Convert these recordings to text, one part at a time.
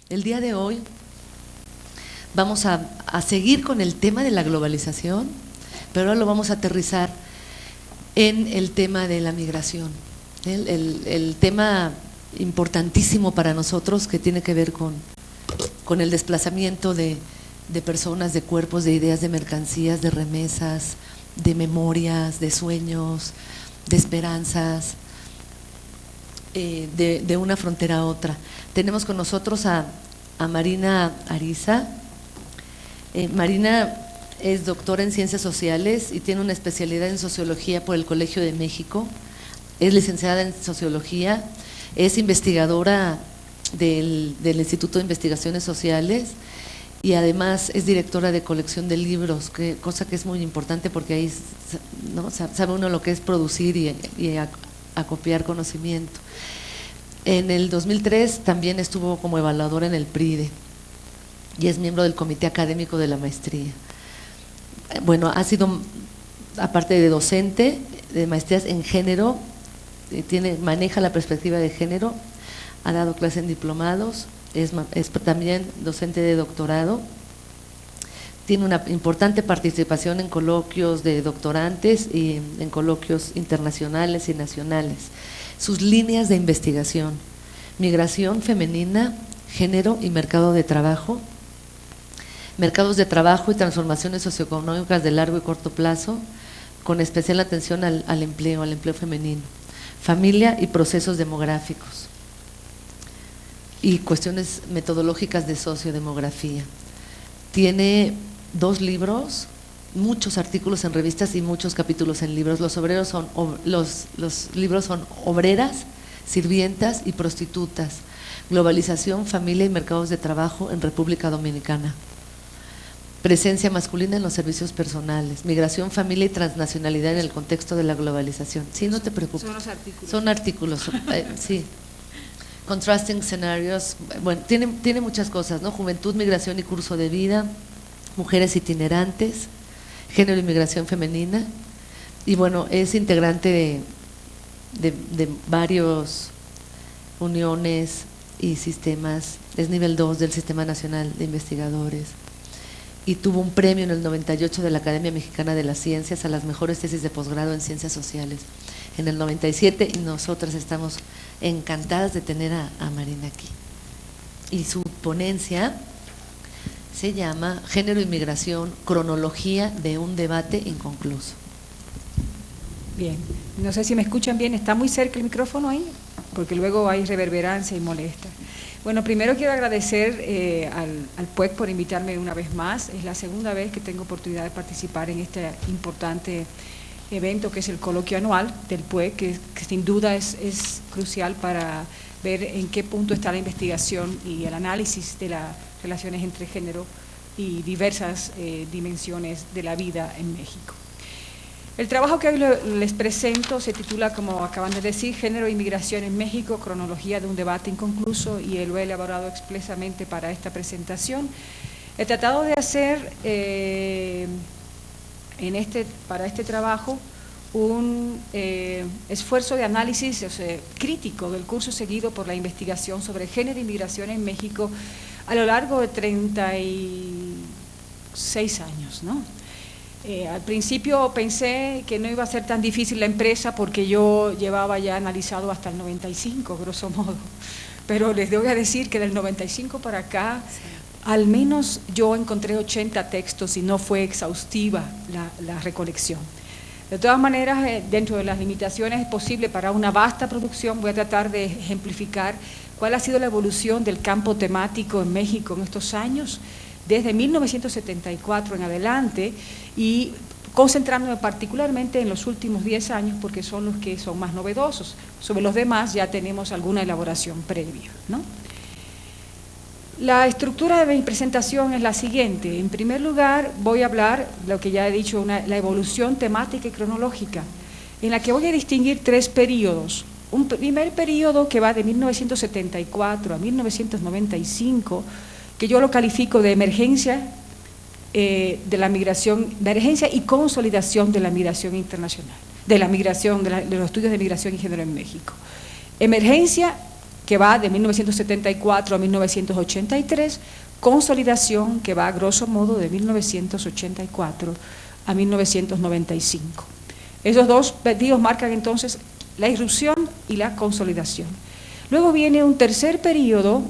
El día de hoy vamos a seguir con el tema de la globalización, pero ahora lo vamos a aterrizar en el tema de la migración, el tema importantísimo para nosotros que tiene que ver con el desplazamiento de personas, de cuerpos, de ideas, de mercancías, de remesas, de memorias, de sueños, de esperanzas, de una frontera a otra. Tenemos con nosotros a Marina Ariza. Marina es doctora en Ciencias Sociales y tiene una especialidad en Sociología por el Colegio de México. Es licenciada en Sociología, es investigadora del Instituto de Investigaciones Sociales y además es directora de colección de libros, cosa que es muy importante porque ahí, ¿no?, sabe uno lo que es producir y acopiar conocimiento. En el 2003 también estuvo como evaluadora en el PRIDE y es miembro del Comité Académico de la Maestría. Bueno, ha sido, aparte de docente de maestrías en género, maneja la perspectiva de género, ha dado clases en diplomados, es también docente de doctorado, tiene una importante participación en coloquios de doctorantes y en coloquios internacionales y nacionales. Sus líneas de investigación: migración femenina, género y mercado de trabajo, mercados de trabajo y transformaciones socioeconómicas de largo y corto plazo, con especial atención al empleo femenino, familia y procesos demográficos, y cuestiones metodológicas de sociodemografía. Tiene 2 libros, muchos artículos en revistas y muchos capítulos en libros. Los libros son Obreras, Sirvientas y Prostitutas, globalización, familia y mercados de trabajo en República Dominicana, presencia masculina en los servicios personales, migración, familia y transnacionalidad en el contexto de la globalización. Sí, no te preocupes. Son los artículos. Son artículos, sí. Contrasting scenarios, bueno, tiene muchas cosas, ¿no? Juventud, migración y curso de vida, mujeres itinerantes, género y migración femenina, y bueno, es integrante de varios uniones y sistemas, es nivel 2 del Sistema Nacional de Investigadores, y tuvo un premio en el 98 de la Academia Mexicana de las Ciencias a las mejores tesis de posgrado en Ciencias Sociales en el 97, y nosotras estamos encantadas de tener a Marina aquí. Y su ponencia se llama Género y Migración, cronología de un debate inconcluso. Bien, no sé si me escuchan bien, ¿está muy cerca el micrófono ahí? Porque luego hay reverberancia y molesta. Bueno, primero quiero agradecer al PUEC por invitarme una vez más. Es la segunda vez que tengo oportunidad de participar en este importante evento que es el coloquio anual del PUEC, que sin duda es crucial para ver en qué punto está la investigación y el análisis de las relaciones entre género y diversas dimensiones de la vida en México. El trabajo que hoy les presento se titula, como acaban de decir, Género e Inmigración en México, cronología de un debate inconcluso, y lo he elaborado expresamente para esta presentación. He tratado de hacer para este trabajo un esfuerzo de análisis, crítico del curso seguido por la investigación sobre género e inmigración en México a lo largo de 36 años, ¿no? Al principio pensé que no iba a ser tan difícil la empresa porque yo llevaba ya analizado hasta el 95, grosso modo, pero les voy a decir que del 95 para acá, al menos yo encontré 80 textos y no fue exhaustiva la recolección. De todas maneras, dentro de las limitaciones posibles para una vasta producción, voy a tratar de ejemplificar cuál ha sido la evolución del campo temático en México en estos años, desde 1974 en adelante, y concentrándome particularmente en los últimos 10 años porque son los que son más novedosos. Sobre los demás ya tenemos alguna elaboración previa, ¿no? La estructura de mi presentación es la siguiente. En primer lugar, voy a hablar, lo que ya he dicho, la evolución temática y cronológica, en la que voy a distinguir 3 periodos. Un primer periodo que va de 1974 a 1995, que yo lo califico de emergencia de la migración, de emergencia y consolidación de la migración internacional, de la migración, de los estudios de migración y género en México. Emergencia, que va de 1974 a 1983, consolidación, que va a grosso modo de 1984 a 1995. Esos dos periodos marcan entonces la irrupción y la consolidación. Luego viene un tercer periodo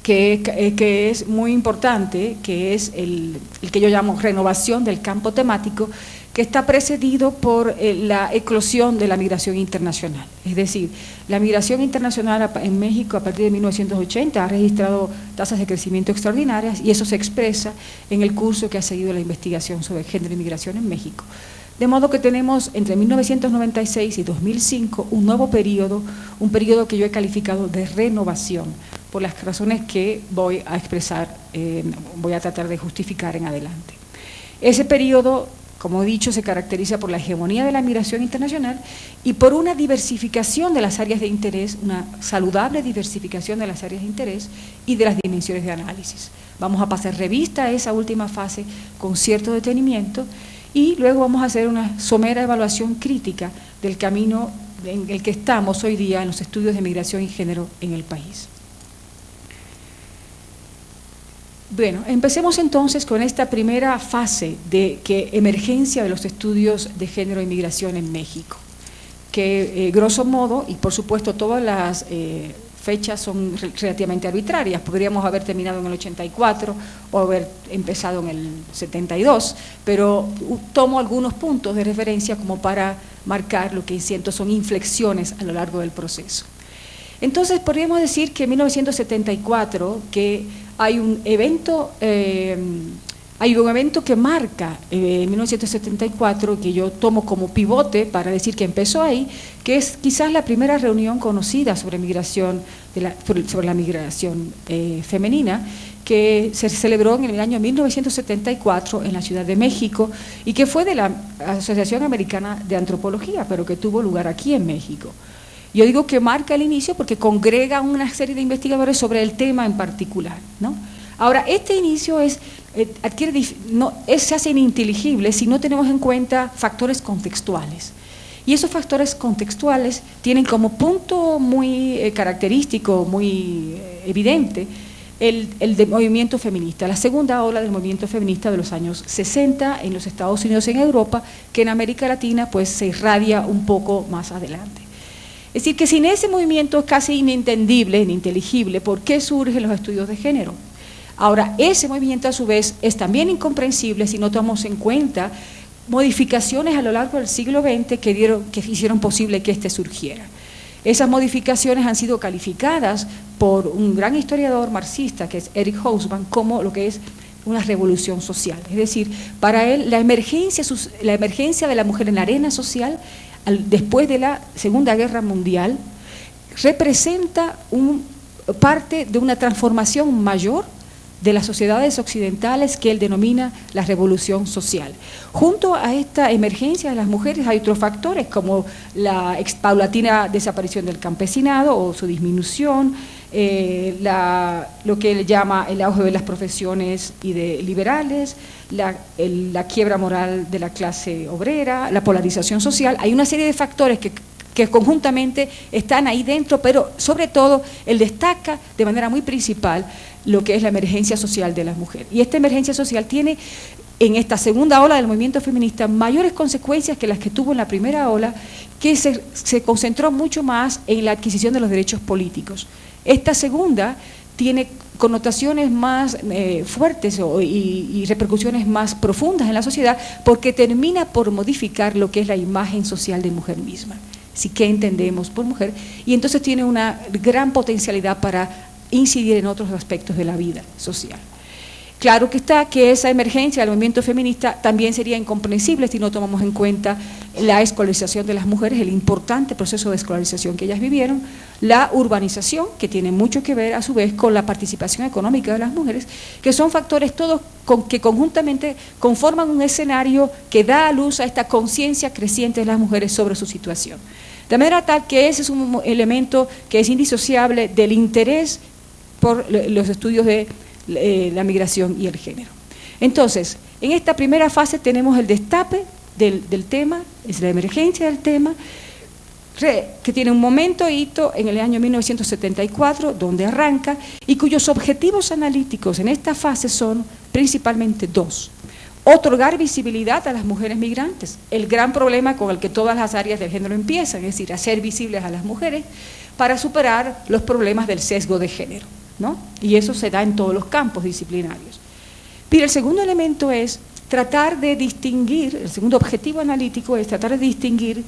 que es muy importante, que es el que yo llamo renovación del campo temático, que está precedido por la eclosión de la migración internacional. Es decir, la migración internacional en México a partir de 1980 ha registrado tasas de crecimiento extraordinarias y eso se expresa en el curso que ha seguido la investigación sobre género y migración en México. De modo que tenemos entre 1996 y 2005 un nuevo periodo, un periodo que yo he calificado de renovación, por las razones que voy a expresar, voy a tratar de justificar en adelante. Ese periodo, como he dicho, se caracteriza por la hegemonía de la migración internacional y por una diversificación de las áreas de interés, una saludable diversificación de las áreas de interés y de las dimensiones de análisis. Vamos a pasar revista a esa última fase con cierto detenimiento y luego vamos a hacer una somera evaluación crítica del camino en el que estamos hoy día en los estudios de migración y género en el país. Bueno, empecemos entonces con esta primera fase de emergencia de los estudios de género y migración en México, que grosso modo, y por supuesto todas las fechas son relativamente arbitrarias, podríamos haber terminado en el 84 o haber empezado en el 72, pero tomo algunos puntos de referencia como para marcar lo que siento son inflexiones a lo largo del proceso. Entonces podríamos decir que en 1974 que hay un evento que marca en 1974, que yo tomo como pivote para decir que empezó ahí, que es quizás la primera reunión conocida sobre migración, sobre la migración femenina, que se celebró en el año 1974 en la Ciudad de México y que fue de la Asociación Americana de Antropología, pero que tuvo lugar aquí en México. Yo digo que marca el inicio porque congrega una serie de investigadores sobre el tema en particular, ¿no? Ahora, este inicio se hace ininteligible si no tenemos en cuenta factores contextuales. Y esos factores contextuales tienen como punto muy característico, muy evidente, el movimiento feminista, la segunda ola del movimiento feminista de los años 60 en los Estados Unidos y en Europa, que en América Latina pues se irradia un poco más adelante. Es decir, que sin ese movimiento es casi inentendible, ininteligible, por qué surgen los estudios de género. Ahora, ese movimiento a su vez es también incomprensible si no tomamos en cuenta modificaciones a lo largo del siglo XX que hicieron posible que éste surgiera. Esas modificaciones han sido calificadas por un gran historiador marxista, que es Eric Hobsbawm, como lo que es una revolución social. Es decir, para él la emergencia de la mujer en la arena social después de la Segunda Guerra Mundial representa parte de una transformación mayor de las sociedades occidentales que él denomina la revolución social. Junto a esta emergencia de las mujeres hay otros factores como la paulatina desaparición del campesinado o su disminución, lo que él llama el auge de las profesiones liberales, la quiebra moral de la clase obrera, la polarización social. Hay una serie de factores que conjuntamente están ahí dentro, pero sobre todo él destaca de manera muy principal lo que es la emergencia social de las mujeres. Y esta emergencia social tiene en esta segunda ola del movimiento feminista mayores consecuencias que las que tuvo en la primera ola, que se concentró mucho más en la adquisición de los derechos políticos. Esta segunda tiene connotaciones más fuertes y repercusiones más profundas en la sociedad porque termina por modificar lo que es la imagen social de mujer misma. Así que entendemos por mujer y entonces tiene una gran potencialidad para incidir en otros aspectos de la vida social. Claro que está que esa emergencia del movimiento feminista también sería incomprensible si no tomamos en cuenta la escolarización de las mujeres, el importante proceso de escolarización que ellas vivieron, la urbanización, que tiene mucho que ver a su vez con la participación económica de las mujeres, que son factores todos que conjuntamente conforman un escenario que da a luz a esta conciencia creciente de las mujeres sobre su situación. De manera tal que ese es un elemento que es indisociable del interés por los estudios de la migración y el género. Entonces, en esta primera fase tenemos el destape del tema, es la emergencia del tema, que tiene un momento hito en el año 1974, donde arranca, y cuyos objetivos analíticos en esta fase son principalmente dos. Otorgar visibilidad a las mujeres migrantes, el gran problema con el que todas las áreas del género empiezan, es decir, hacer visibles a las mujeres para superar los problemas del sesgo de género, ¿no? Y eso se da en todos los campos disciplinarios. Pero el segundo elemento es tratar de distinguir, el segundo objetivo analítico es tratar de distinguir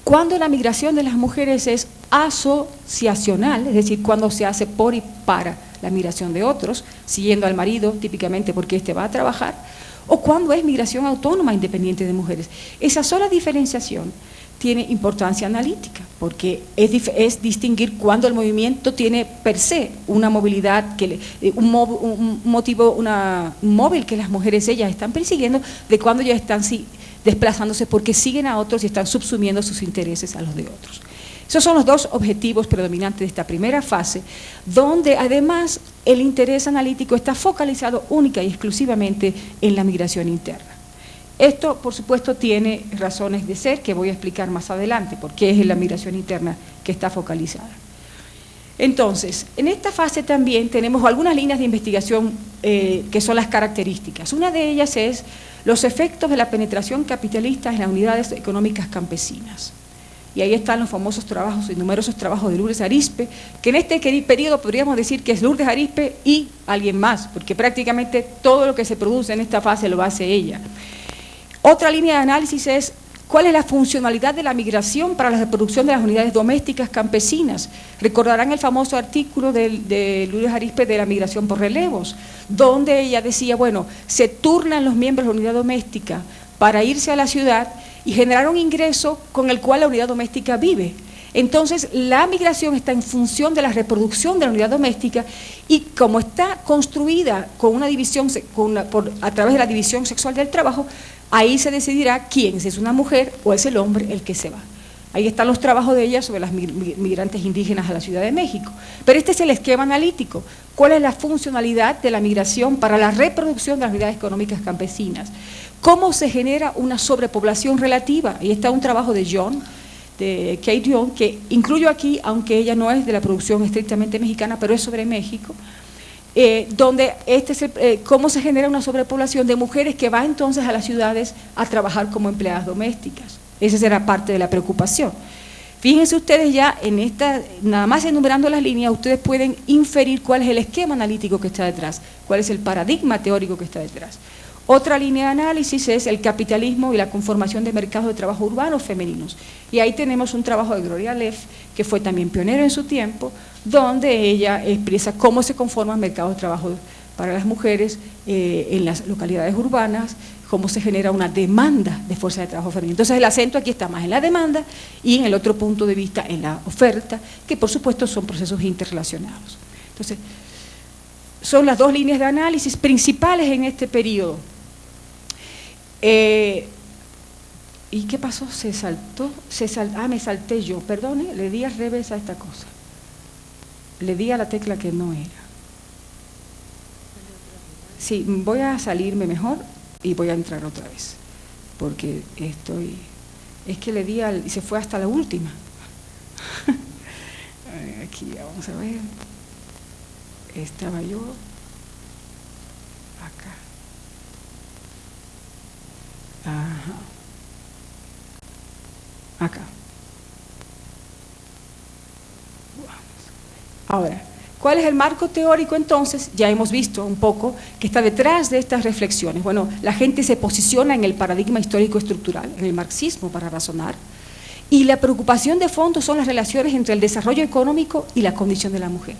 cuando la migración de las mujeres es asociacional, es decir, cuando se hace por y para la migración de otros, siguiendo al marido típicamente porque éste va a trabajar, o cuando es migración autónoma independiente de mujeres. Esa sola diferenciación tiene importancia analítica, porque es distinguir cuando el movimiento tiene per se una movilidad, un móvil que las mujeres ellas están persiguiendo, de cuando ellas están desplazándose porque siguen a otros y están subsumiendo sus intereses a los de otros. Esos son los dos objetivos predominantes de esta primera fase, donde además el interés analítico está focalizado única y exclusivamente en la migración interna. Esto, por supuesto, tiene razones de ser que voy a explicar más adelante, porque es en la migración interna que está focalizada. Entonces, en esta fase también tenemos algunas líneas de investigación que son las características. Una de ellas es los efectos de la penetración capitalista en las unidades económicas campesinas. Y ahí están los famosos trabajos y numerosos trabajos de Lourdes Arizpe, que en este periodo podríamos decir que es Lourdes Arizpe y alguien más, porque prácticamente todo lo que se produce en esta fase lo hace ella. Otra línea de análisis es cuál es la funcionalidad de la migración para la reproducción de las unidades domésticas campesinas. Recordarán el famoso artículo de Lourdes Arizpe de la migración por relevos, donde ella decía, bueno, se turnan los miembros de la unidad doméstica para irse a la ciudad y generar un ingreso con el cual la unidad doméstica vive. Entonces, la migración está en función de la reproducción de la unidad doméstica y como está construida con una división, a través de la división sexual del trabajo, ahí se decidirá quién, si es una mujer o es el hombre el que se va. Ahí están los trabajos de ella sobre las migrantes indígenas a la Ciudad de México. Pero este es el esquema analítico. ¿Cuál es la funcionalidad de la migración para la reproducción de las unidades económicas campesinas? ¿Cómo se genera una sobrepoblación relativa? Ahí está un trabajo de Kate Young, que incluyo aquí, aunque ella no es de la producción estrictamente mexicana, pero es sobre México, donde cómo se genera una sobrepoblación de mujeres que van entonces a las ciudades a trabajar como empleadas domésticas. Esa será parte de la preocupación. Fíjense ustedes ya en esta, nada más enumerando las líneas, ustedes pueden inferir cuál es el esquema analítico que está detrás, cuál es el paradigma teórico que está detrás. Otra línea de análisis es el capitalismo y la conformación de mercados de trabajo urbanos femeninos. Y ahí tenemos un trabajo de Gloria Leff, que fue también pionero en su tiempo, donde ella expresa cómo se conforman mercados de trabajo para las mujeres en las localidades urbanas, cómo se genera una demanda de fuerza de trabajo femenina. Entonces el acento aquí está más en la demanda y en el otro punto de vista en la oferta, que por supuesto son procesos interrelacionados. Entonces, son las dos líneas de análisis principales en este periodo. ¿Y qué pasó? Se saltó, me salté yo, perdone, le di al revés a esta cosa. Le di a la tecla que no era. Sí, voy a salirme mejor y voy a entrar otra vez, porque es que le di y se fue hasta la última. Aquí, vamos a ver. Estaba yo acá. Ajá. Acá. Ahora, ¿cuál es el marco teórico entonces? Ya hemos visto un poco que está detrás de estas reflexiones. Bueno, la gente se posiciona en el paradigma histórico estructural, en el marxismo para razonar, y la preocupación de fondo son las relaciones entre el desarrollo económico y la condición de la mujer.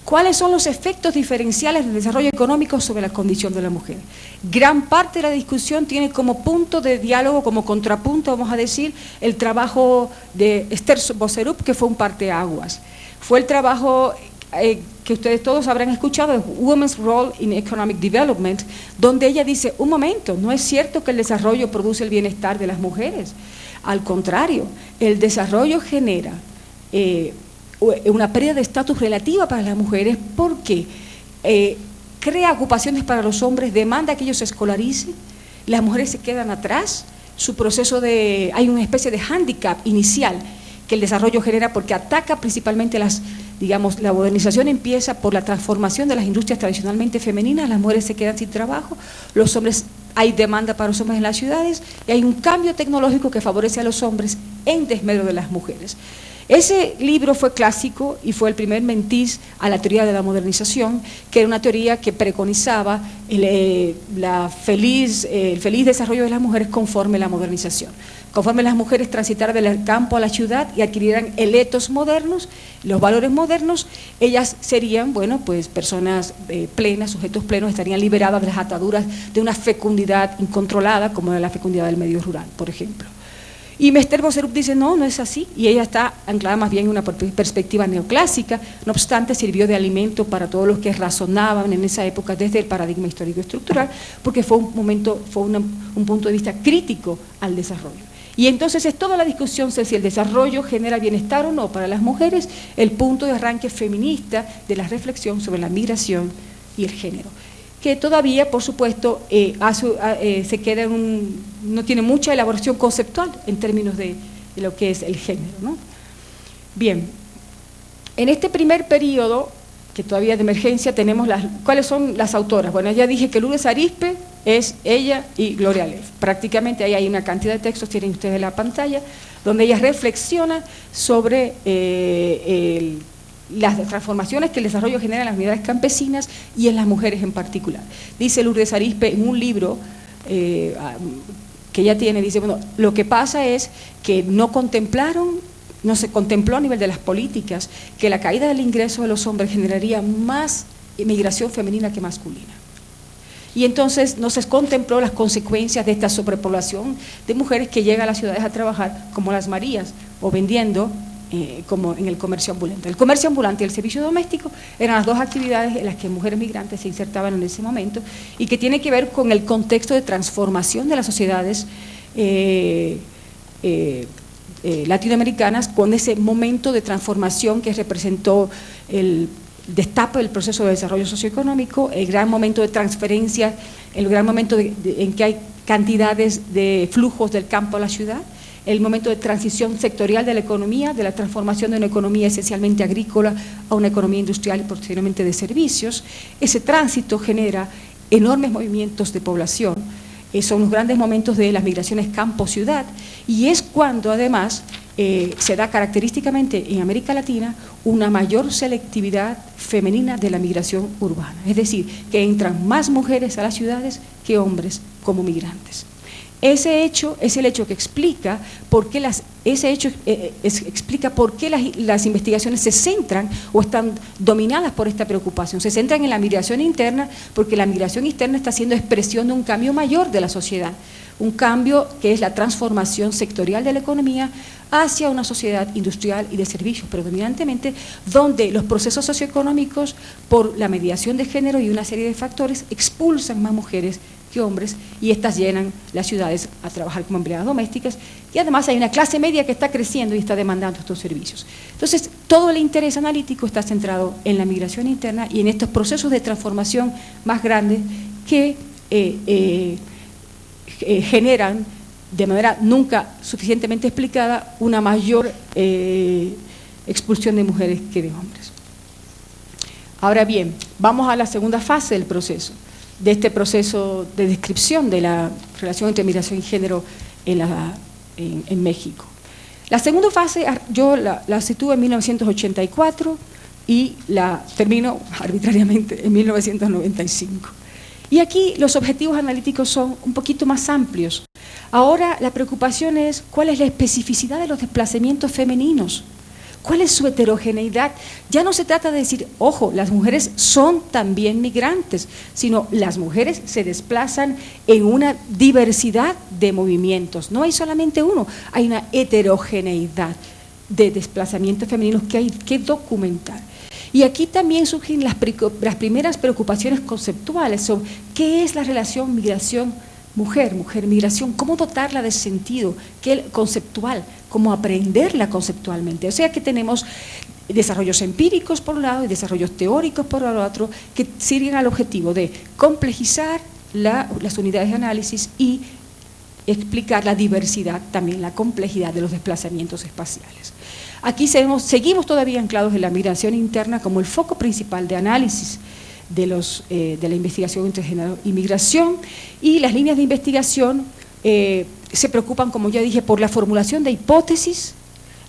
¿Cuáles son los efectos diferenciales del desarrollo económico sobre la condición de la mujer? Gran parte de la discusión tiene como punto de diálogo, como contrapunto, vamos a decir, el trabajo de Esther Boserup, que fue un parteaguas. Fue el trabajo que ustedes todos habrán escuchado, Women's Role in Economic Development, donde ella dice, un momento, no es cierto que el desarrollo produce el bienestar de las mujeres. Al contrario, el desarrollo genera una pérdida de estatus relativa para las mujeres porque crea ocupaciones para los hombres, demanda que ellos se escolaricen, las mujeres se quedan atrás, su proceso de, hay una especie de hándicap inicial que el desarrollo genera porque ataca principalmente digamos, la modernización empieza por la transformación de las industrias tradicionalmente femeninas, las mujeres se quedan sin trabajo, los hombres, hay demanda para los hombres en las ciudades y hay un cambio tecnológico que favorece a los hombres en desmedro de las mujeres. Ese libro fue clásico y fue el primer mentiz a la teoría de la modernización, que era una teoría que preconizaba el feliz desarrollo de las mujeres conforme la modernización. Conforme las mujeres transitaran del campo a la ciudad y adquirieran el etos modernos, los valores modernos, ellas serían, bueno, pues personas plenas, sujetos plenos, estarían liberadas de las ataduras de una fecundidad incontrolada, como era la fecundidad del medio rural, por ejemplo. Y Esther Boserup dice, no, no es así, y ella está anclada más bien en una perspectiva neoclásica, no obstante sirvió de alimento para todos los que razonaban en esa época desde el paradigma histórico estructural, porque fue un punto de vista crítico al desarrollo. Y entonces es toda la discusión sobre si el desarrollo genera bienestar o no para las mujeres, el punto de arranque feminista de la reflexión sobre la migración y el género, que todavía, por supuesto, se queda no tiene mucha elaboración conceptual en términos de lo que es el género, ¿no? Bien, en este primer periodo, que todavía es de emergencia, tenemos ¿cuáles son las autoras? Bueno, ya dije que Lourdes Arizpe es ella y Gloria Leff. Prácticamente ahí hay una cantidad de textos, tienen ustedes en la pantalla, donde ella reflexiona sobre las transformaciones que el desarrollo genera en las unidades campesinas y en las mujeres en particular. Dice Lourdes Arizpe en un libro que ella tiene, dice, bueno, lo que pasa es que no se contempló a nivel de las políticas que la caída del ingreso de los hombres generaría más migración femenina que masculina. Y entonces no se contempló las consecuencias de esta sobrepoblación de mujeres que llegan a las ciudades a trabajar como las Marías o vendiendo como en el comercio ambulante. El comercio ambulante y el servicio doméstico eran las dos actividades en las que mujeres migrantes se insertaban en ese momento y que tiene que ver con el contexto de transformación de las sociedades latinoamericanas, con ese momento de transformación que representó el destape del proceso de desarrollo socioeconómico, el gran momento de transferencia, el gran momento en que hay cantidades de flujos del campo a la ciudad, el momento de transición sectorial de la economía, de la transformación de una economía esencialmente agrícola a una economía industrial y posteriormente de servicios. Ese tránsito genera enormes movimientos de población, son los grandes momentos de las migraciones campo-ciudad, y es cuando además se da característicamente en América Latina una mayor selectividad femenina de la migración urbana, es decir, que entran más mujeres a las ciudades que hombres como migrantes. Ese hecho es el hecho que explica por qué explica por qué las investigaciones se centran o están dominadas por esta preocupación. Se centran en la migración interna porque la migración interna está siendo expresión de un cambio mayor de la sociedad, un cambio que es la transformación sectorial de la economía hacia una sociedad industrial y de servicios predominantemente, donde los procesos socioeconómicos, por la mediación de género y una serie de factores, expulsan más mujeres que hombres, y estas llenan las ciudades a trabajar como empleadas domésticas, y además hay una clase media que está creciendo y está demandando estos servicios. Entonces, todo el interés analítico está centrado en la migración interna y en estos procesos de transformación más grandes que generan de manera nunca suficientemente explicada una mayor expulsión de mujeres que de hombres. Ahora bien, vamos a la segunda fase del proceso, de este proceso de descripción de la relación entre migración y género en México. La segunda fase yo la sitúo en 1984 y la termino arbitrariamente en 1995. Y aquí los objetivos analíticos son un poquito más amplios. Ahora la preocupación es cuál es la especificidad de los desplazamientos femeninos, cuál es su heterogeneidad. Ya no se trata de decir, ojo, las mujeres son también migrantes, sino las mujeres se desplazan en una diversidad de movimientos. No hay solamente uno, hay una heterogeneidad de desplazamientos femeninos que hay que documentar. Y aquí también surgen las primeras preocupaciones conceptuales sobre qué es la relación migración-mujer, mujer-migración, cómo dotarla de sentido conceptual, cómo aprenderla conceptualmente. O sea que tenemos desarrollos empíricos por un lado y desarrollos teóricos por el otro, que sirven al objetivo de complejizar las unidades de análisis y explicar la diversidad, también la complejidad de los desplazamientos espaciales. Aquí seguimos todavía anclados en la migración interna como el foco principal de análisis de la investigación entre género y migración, y las líneas de investigación se preocupan, como ya dije, por la formulación de hipótesis.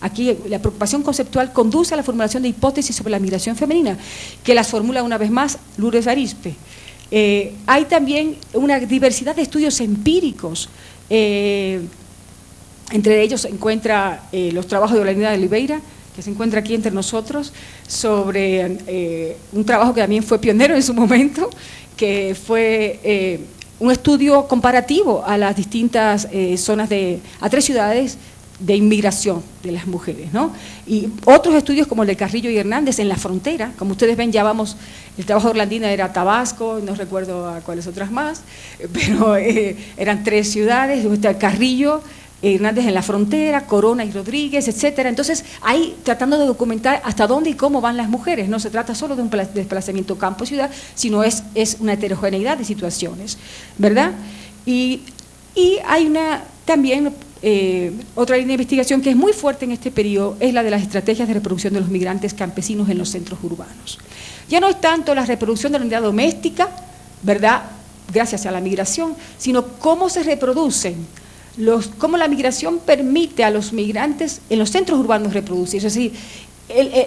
Aquí la preocupación conceptual conduce a la formulación de hipótesis sobre la migración femenina, que las formula una vez más Lourdes Arizpe. Hay también una diversidad de estudios empíricos, entre ellos se encuentra los trabajos de Olenida de Oliveira, que se encuentra aquí entre nosotros, sobre un trabajo que también fue pionero en su momento, que fue un estudio comparativo a las distintas zonas a 3 ciudades de inmigración de las mujeres, ¿no? Y otros estudios como el de Carrillo y Hernández en la frontera, como ustedes ven, ya vamos, el trabajo de Orlandina era Tabasco, no recuerdo a cuáles otras más, pero eran 3 ciudades, Carrillo, Hernández en la frontera, Corona y Rodríguez, etcétera. Entonces, ahí tratando de documentar hasta dónde y cómo van las mujeres. No se trata solo de un desplazamiento campo-ciudad, sino es una heterogeneidad de situaciones, ¿verdad? Y hay también otra línea de investigación que es muy fuerte en este periodo, es la de las estrategias de reproducción de los migrantes campesinos en los centros urbanos. Ya no es tanto la reproducción de la unidad doméstica, ¿verdad?, gracias a la migración, sino cómo se reproducen, cómo la migración permite a los migrantes en los centros urbanos reproducirse. Es decir,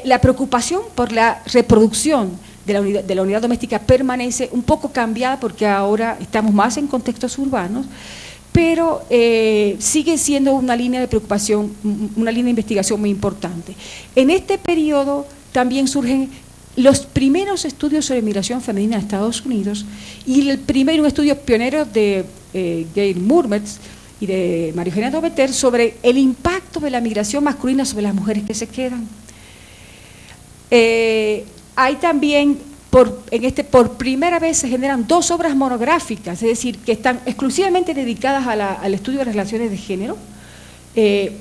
la preocupación por la reproducción de la unidad doméstica permanece un poco cambiada porque ahora estamos más en contextos urbanos, pero sigue siendo una línea de preocupación, una línea de investigación muy importante. En este periodo también surgen los primeros estudios sobre migración femenina en Estados Unidos, y un estudio pionero de Gail Murmetz y de María Eugenia Dometer sobre el impacto de la migración masculina sobre las mujeres que se quedan. Hay también, por primera vez se generan 2 obras monográficas, es decir, que están exclusivamente dedicadas al estudio de las relaciones de género,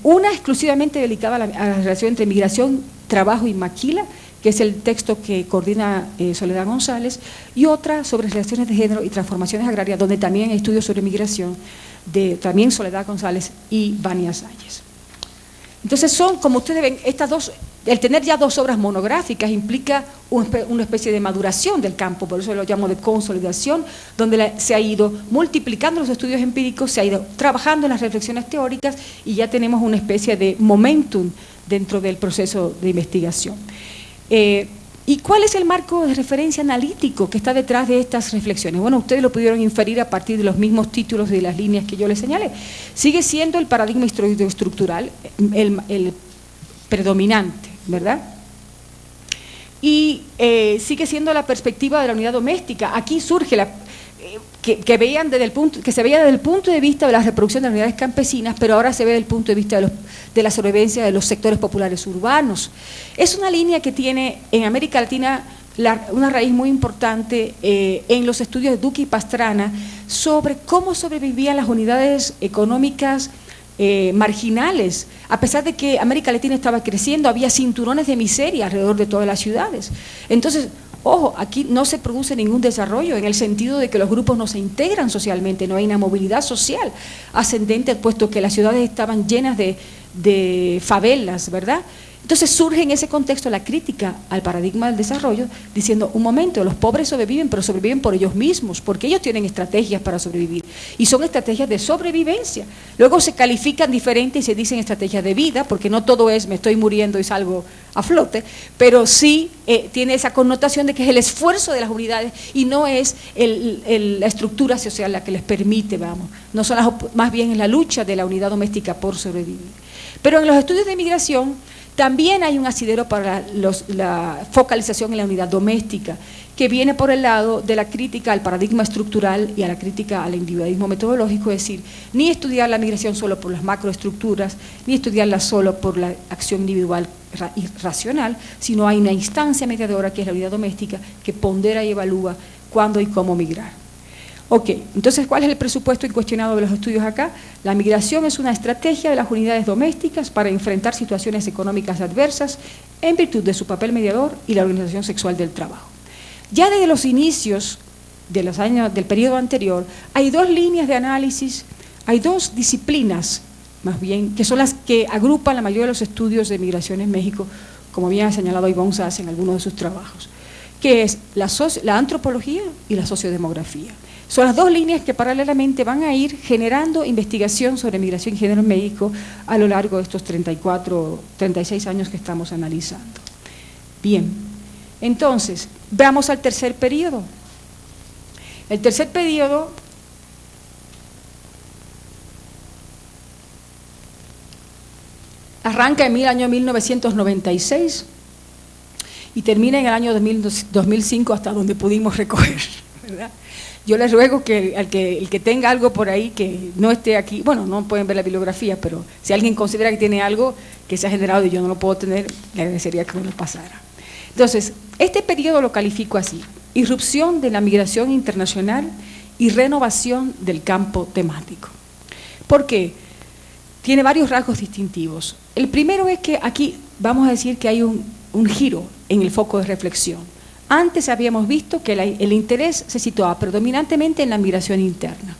una exclusivamente dedicada a la relación entre migración, trabajo y maquila, que es el texto que coordina Soledad González, y otra sobre relaciones de género y transformaciones agrarias, donde también hay estudios sobre migración, de también Soledad González y Vania Salles. Entonces son, como ustedes ven, el tener ya 2 obras monográficas implica una especie de maduración del campo, por eso lo llamo de consolidación, donde se ha ido multiplicando los estudios empíricos, se ha ido trabajando en las reflexiones teóricas y ya tenemos una especie de momentum dentro del proceso de investigación. ¿Y cuál es el marco de referencia analítico que está detrás de estas reflexiones? Bueno, ustedes lo pudieron inferir a partir de los mismos títulos de las líneas que yo les señalé. Sigue siendo el paradigma estructural el predominante, ¿verdad? Y sigue siendo la perspectiva de la unidad doméstica. Aquí surge que se veía desde el punto de vista de la reproducción de las unidades campesinas, pero ahora se ve desde el punto de vista de la sobrevivencia de los sectores populares urbanos. Es una línea que tiene en América Latina una raíz muy importante en los estudios de Duque y Pastrana sobre cómo sobrevivían las unidades económicas marginales. A pesar de que América Latina estaba creciendo, había cinturones de miseria alrededor de todas las ciudades. Entonces, ojo, aquí no se produce ningún desarrollo en el sentido de que los grupos no se integran socialmente, no hay una movilidad social ascendente, puesto que las ciudades estaban llenas de favelas, ¿verdad? Entonces surge en ese contexto la crítica al paradigma del desarrollo, diciendo, un momento, los pobres sobreviven, pero sobreviven por ellos mismos, porque ellos tienen estrategias para sobrevivir, y son estrategias de sobrevivencia. Luego se califican diferentes y se dicen estrategias de vida, porque no todo es me estoy muriendo y salgo a flote, pero sí tiene esa connotación de que es el esfuerzo de las unidades y no es la estructura social la que les permite, no son más bien en la lucha de la unidad doméstica por sobrevivir. Pero en los estudios de migración también hay un asidero para la focalización en la unidad doméstica, que viene por el lado de la crítica al paradigma estructural y a la crítica al individualismo metodológico, es decir, ni estudiar la migración solo por las macroestructuras, ni estudiarla solo por la acción individual y racional, sino hay una instancia mediadora que es la unidad doméstica que pondera y evalúa cuándo y cómo migrar. Ok, entonces, ¿cuál es el presupuesto incuestionado de los estudios acá? La migración es una estrategia de las unidades domésticas para enfrentar situaciones económicas adversas en virtud de su papel mediador y la organización sexual del trabajo. Ya desde los inicios de los años del periodo anterior, hay 2 líneas de análisis hay dos disciplinas, más bien, que son las que agrupan la mayoría de los estudios de migración en México, como bien ha señalado Ivonne Sass en algunos de sus trabajos, que es la antropología y la sociodemografía. Son las dos líneas que paralelamente van a ir generando investigación sobre migración y género en México a lo largo de estos 36 años que estamos analizando. Bien, entonces, veamos al tercer periodo. El tercer periodo arranca en el año 1996 y termina en el año 2005 hasta donde pudimos recoger, ¿verdad? Yo les ruego que el que tenga algo por ahí que no esté aquí, bueno, no pueden ver la bibliografía, pero si alguien considera que tiene algo que se ha generado y yo no lo puedo tener, le agradecería que me lo pasara. Entonces, este periodo lo califico así: irrupción de la migración internacional y renovación del campo temático. ¿Por qué? Tiene varios rasgos distintivos. El primero es que aquí vamos a decir que hay un giro en el foco de reflexión. Antes habíamos visto que el interés se situaba predominantemente en la migración interna.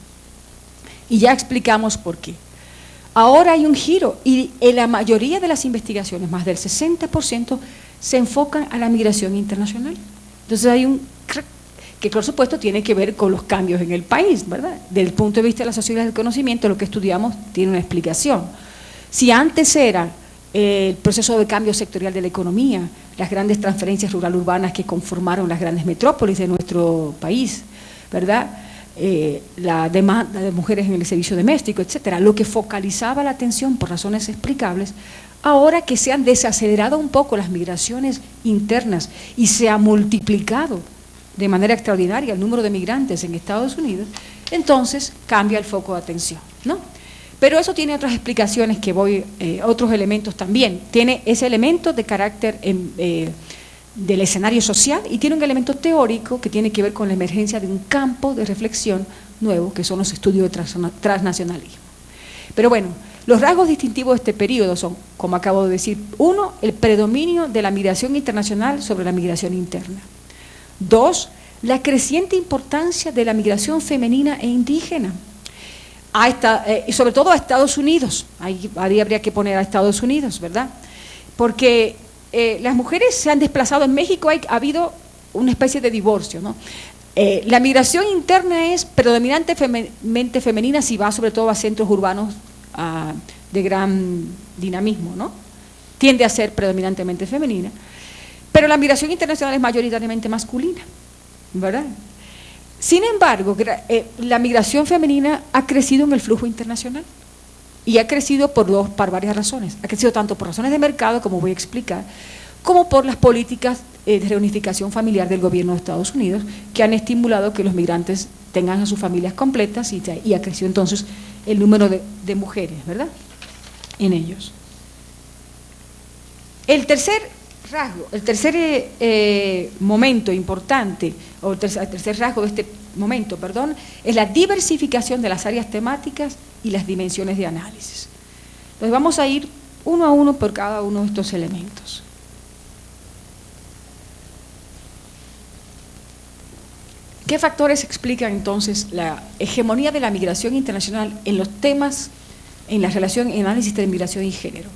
Y ya explicamos por qué. Ahora hay un giro y en la mayoría de las investigaciones, más del 60%, se enfocan a la migración internacional. Entonces hay un que por supuesto tiene que ver con los cambios en el país, ¿verdad? Desde el punto de vista de la sociedad del conocimiento, lo que estudiamos tiene una explicación. Si antes era el proceso de cambio sectorial de la economía, las grandes transferencias rural-urbanas que conformaron las grandes metrópolis de nuestro país, ¿verdad? La demanda de mujeres en el servicio doméstico, etcétera, lo que focalizaba la atención por razones explicables. Ahora que se han desacelerado un poco las migraciones internas y se ha multiplicado de manera extraordinaria el número de migrantes en Estados Unidos, entonces cambia el foco de atención, ¿no? Pero eso tiene otras explicaciones que otros elementos también. Tiene ese elemento de carácter del escenario social y tiene un elemento teórico que tiene que ver con la emergencia de un campo de reflexión nuevo, que son los estudios de transnacionalismo. Pero bueno, los rasgos distintivos de este periodo son, como acabo de decir, uno, el predominio de la migración internacional sobre la migración interna. Dos, la creciente importancia de la migración femenina e indígena, y sobre todo a Estados Unidos. Ahí habría que poner a Estados Unidos, ¿verdad? Porque las mujeres se han desplazado en México, ha habido una especie de divorcio, ¿no? La migración interna es predominantemente femenina, si va sobre todo a centros urbanos de gran dinamismo, ¿no? Tiende a ser predominantemente femenina, pero la migración internacional es mayoritariamente masculina, ¿verdad? Sin embargo, la migración femenina ha crecido en el flujo internacional y ha crecido por varias razones. Ha crecido tanto por razones de mercado, como voy a explicar, como por las políticas de reunificación familiar del gobierno de Estados Unidos, que han estimulado que los migrantes tengan a sus familias completas y ha crecido entonces el número de mujeres, ¿verdad?, en ellos. El tercer rasgo, el tercer momento importante, o el tercer rasgo de este momento, perdón, es la diversificación de las áreas temáticas y las dimensiones de análisis. Entonces vamos a ir uno a uno por cada uno de estos elementos. ¿Qué factores explican entonces la hegemonía de la migración internacional en los temas, en la relación, en análisis de migración y género?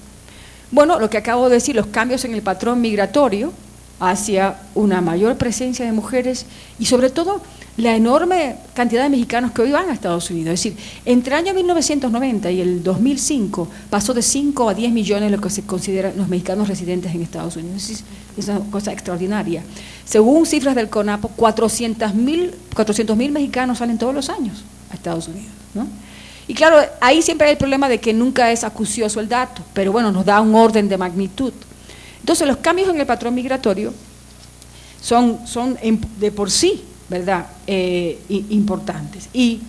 Bueno, lo que acabo de decir, los cambios en el patrón migratorio hacia una mayor presencia de mujeres y sobre todo la enorme cantidad de mexicanos que hoy van a Estados Unidos. Es decir, entre el año 1990 y el 2005 pasó de 5 a 10 millones lo que se consideran los mexicanos residentes en Estados Unidos. Es una cosa extraordinaria. Según cifras del CONAPO, 400.000 mexicanos salen todos los años a Estados Unidos, ¿no? Y claro, ahí siempre hay el problema de que nunca es acucioso el dato, pero bueno, nos da un orden de magnitud. Entonces, los cambios en el patrón migratorio son de por sí, ¿verdad?, importantes. Y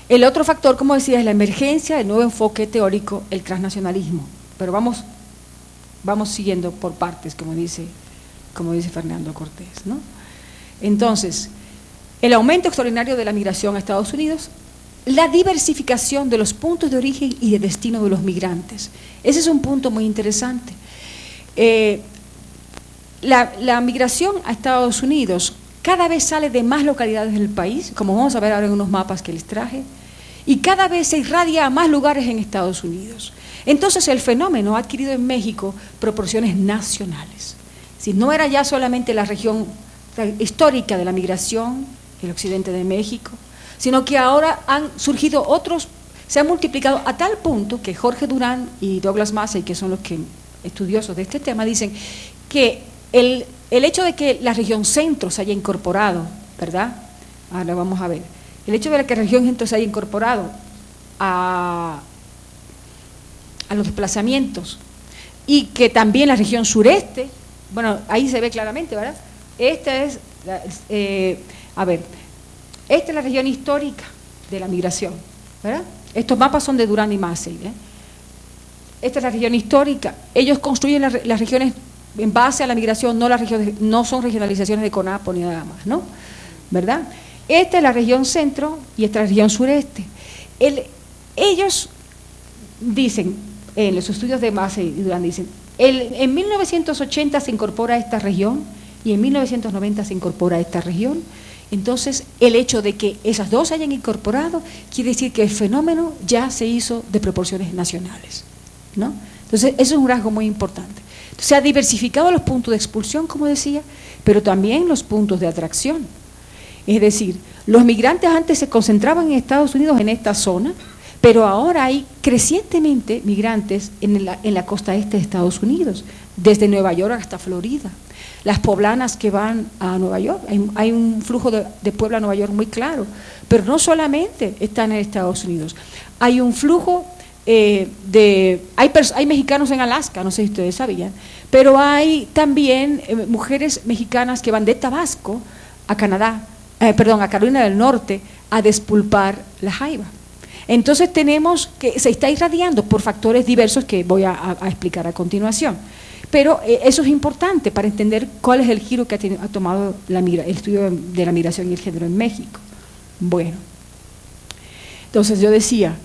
el otro factor, como decía, es la emergencia del nuevo enfoque teórico, el transnacionalismo. Pero vamos siguiendo por partes, como dice Fernando Cortés, ¿no? Entonces, el aumento extraordinario de la migración a Estados Unidos, la diversificación de los puntos de origen y de destino de los migrantes. Ese es un punto muy interesante. La migración a Estados Unidos cada vez sale de más localidades del país, como vamos a ver ahora en unos mapas que les traje, y cada vez se irradia a más lugares en Estados Unidos. Entonces el fenómeno ha adquirido en México proporciones nacionales. Si no era ya solamente la región histórica de la migración, el occidente de México, sino que ahora han surgido otros, se han multiplicado a tal punto que Jorge Durán y Douglas Massey, que son los estudiosos de este tema, dicen que el hecho de que la región centro se haya incorporado, ¿verdad? Ahora vamos a ver, el hecho de que la región centro se haya incorporado a los desplazamientos y que también la región sureste, bueno, ahí se ve claramente, ¿verdad? Esta es la región histórica de la migración, ¿verdad? Estos mapas son de Durán y Massey, ¿eh? Esta es la región histórica. Ellos construyen las regiones en base a la migración, no son regionalizaciones de CONAPO ni nada más, ¿no? ¿Verdad? Esta es la región centro y esta es la región sureste. Ellos dicen, en los estudios de Massey y Durán dicen, en 1980 se incorpora esta región y en 1990 se incorpora esta región. Entonces, el hecho de que esas dos se hayan incorporado quiere decir que el fenómeno ya se hizo de proporciones nacionales, ¿no? Entonces, eso es un rasgo muy importante. Se ha diversificado los puntos de expulsión, como decía, pero también los puntos de atracción. Es decir, los migrantes antes se concentraban en Estados Unidos en esta zona, pero ahora hay crecientemente migrantes en la costa este de Estados Unidos, desde Nueva York hasta Florida. Las poblanas que van a Nueva York, hay un flujo de Puebla a Nueva York muy claro, pero no solamente están en Estados Unidos, hay un flujo hay mexicanos en Alaska, no sé si ustedes sabían, pero hay también mujeres mexicanas que van de Tabasco a a Carolina del Norte a despulpar la jaiba. Entonces tenemos que se está irradiando por factores diversos que voy a explicar a continuación. Pero eso es importante para entender cuál es el giro que ha tomado el estudio de la migración y el género en México. Bueno, entonces yo decía,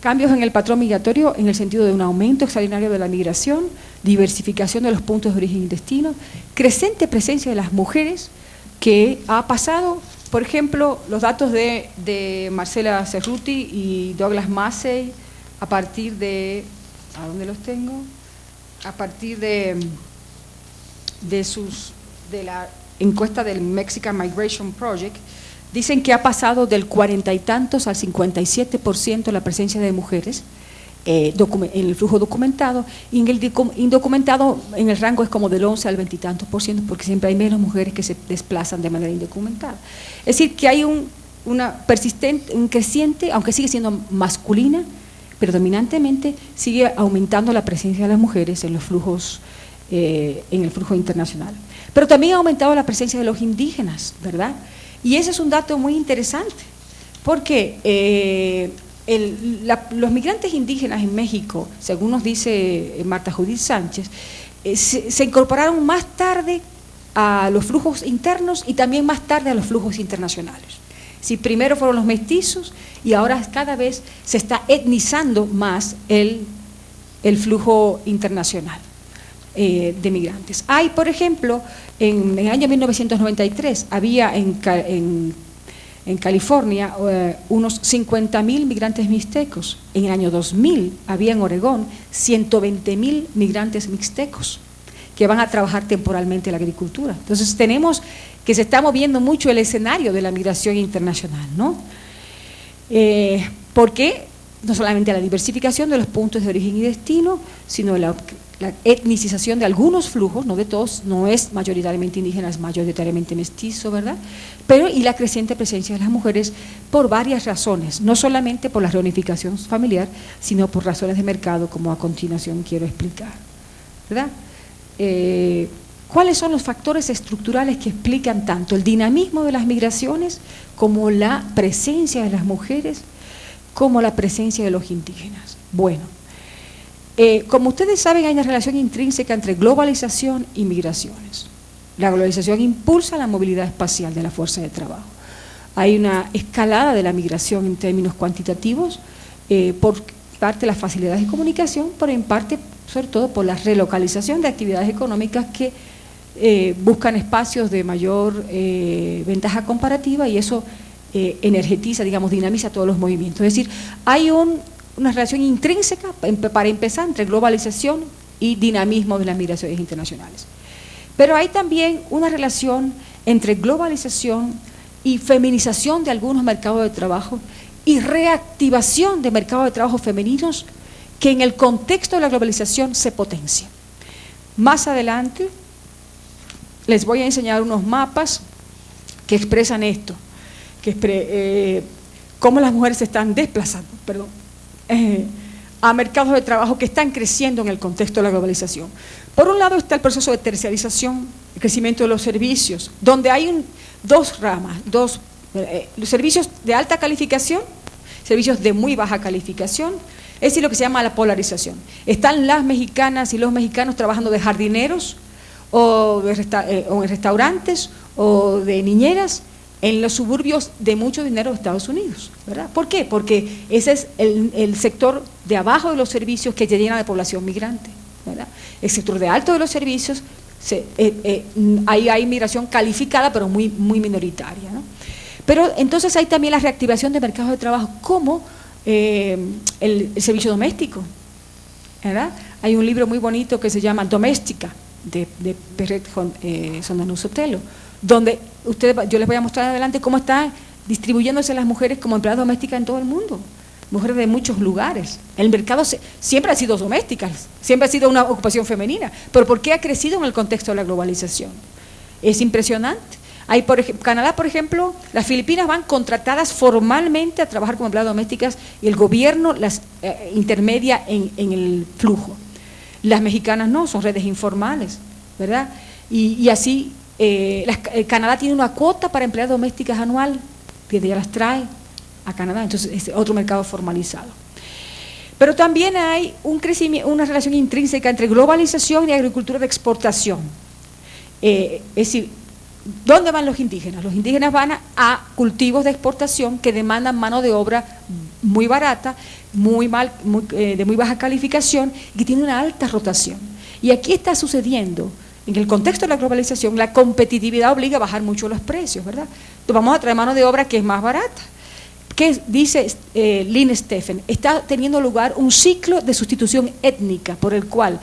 cambios en el patrón migratorio en el sentido de un aumento extraordinario de la migración, diversificación de los puntos de origen y destino, creciente presencia de las mujeres que ha pasado, por ejemplo, los datos de Marcela Cerruti y Douglas Massey a partir de, ¿a dónde los tengo? A partir de la encuesta del Mexican Migration Project, dicen que ha pasado del 40 y tantos al 57% la presencia de mujeres en el flujo documentado, y en el indocumentado en el rango es como del 11 al 20 y tantos %, porque siempre hay menos mujeres que se desplazan de manera indocumentada. Es decir, que hay un creciente, aunque sigue siendo masculina, pero dominantemente sigue aumentando la presencia de las mujeres en los flujos, en el flujo internacional. Pero también ha aumentado la presencia de los indígenas, ¿verdad? Y ese es un dato muy interesante, porque los migrantes indígenas en México, según nos dice Marta Judith Sánchez, se incorporaron más tarde a los flujos internos y también más tarde a los flujos internacionales. Si primero fueron los mestizos y ahora cada vez se está etnizando más el flujo internacional de migrantes. Hay, por ejemplo, en el año 1993 había en California unos 50.000 migrantes mixtecos. En el año 2000 había en Oregón 120.000 migrantes mixtecos que van a trabajar temporalmente en la agricultura. Entonces tenemos que se está moviendo mucho el escenario de la migración internacional, ¿no? Porque no solamente la diversificación de los puntos de origen y destino, sino la etnicización de algunos flujos, no de todos, no es mayoritariamente indígena, es mayoritariamente mestizo, ¿verdad? Pero y la creciente presencia de las mujeres por varias razones, no solamente por la reunificación familiar, sino por razones de mercado, como a continuación quiero explicar, ¿verdad? ¿Cuáles son los factores estructurales que explican tanto el dinamismo de las migraciones como la presencia de las mujeres, como la presencia de los indígenas? Bueno, como ustedes saben, hay una relación intrínseca entre globalización y migraciones. La globalización impulsa la movilidad espacial de la fuerza de trabajo. Hay una escalada de la migración en términos cuantitativos por parte de las facilidades de comunicación, pero en parte, sobre todo, por la relocalización de actividades económicas que buscan espacios de mayor ventaja comparativa, y eso energetiza, digamos, dinamiza todos los movimientos. Es decir, hay una relación intrínseca, para empezar, entre globalización y dinamismo de las migraciones internacionales. Pero hay también una relación entre globalización y feminización de algunos mercados de trabajo y reactivación de mercados de trabajo femeninos que en el contexto de la globalización se potencia. Más adelante les voy a enseñar unos mapas que expresan esto, cómo las mujeres se están desplazando, a mercados de trabajo que están creciendo en el contexto de la globalización. Por un lado está el proceso de terciarización, el crecimiento de los servicios, donde hay dos ramas, los servicios de alta calificación, servicios de muy baja calificación, es decir, lo que se llama la polarización. Están las mexicanas y los mexicanos trabajando de jardineros o en restaurantes o de niñeras en los suburbios de mucho dinero de Estados Unidos, ¿verdad? ¿Por qué? Porque ese es el sector de abajo de los servicios que se llena de población migrante, ¿verdad? El sector de alto de los servicios, ahí hay migración calificada, pero muy minoritaria, ¿no? Pero entonces hay también la reactivación de mercados de trabajo, como el servicio doméstico, ¿verdad? Hay un libro muy bonito que se llama Doméstica, de Perret Sondano Sotelo, donde yo les voy a mostrar adelante cómo están distribuyéndose las mujeres como empleadas domésticas en todo el mundo, mujeres de muchos lugares. El mercado siempre ha sido doméstica, siempre ha sido una ocupación femenina, pero ¿por qué ha crecido en el contexto de la globalización? Es impresionante. Hay, Canadá, por ejemplo, las Filipinas van contratadas formalmente a trabajar como empleadas domésticas y el gobierno las intermedia en el flujo. Las mexicanas no, son redes informales, ¿verdad? Y así, Canadá tiene una cuota para empleadas domésticas anual, que ya las trae a Canadá, entonces es otro mercado formalizado. Pero también hay una relación intrínseca entre globalización y agricultura de exportación. Es decir, ¿dónde van los indígenas? Los indígenas van a cultivos de exportación que demandan mano de obra muy barata, de muy baja calificación y que tiene una alta rotación. Y aquí está sucediendo, en el contexto de la globalización, la competitividad obliga a bajar mucho los precios, ¿verdad? Entonces vamos a traer mano de obra que es más barata. ¿Qué dice Lynn Steffen? Está teniendo lugar un ciclo de sustitución étnica por el cual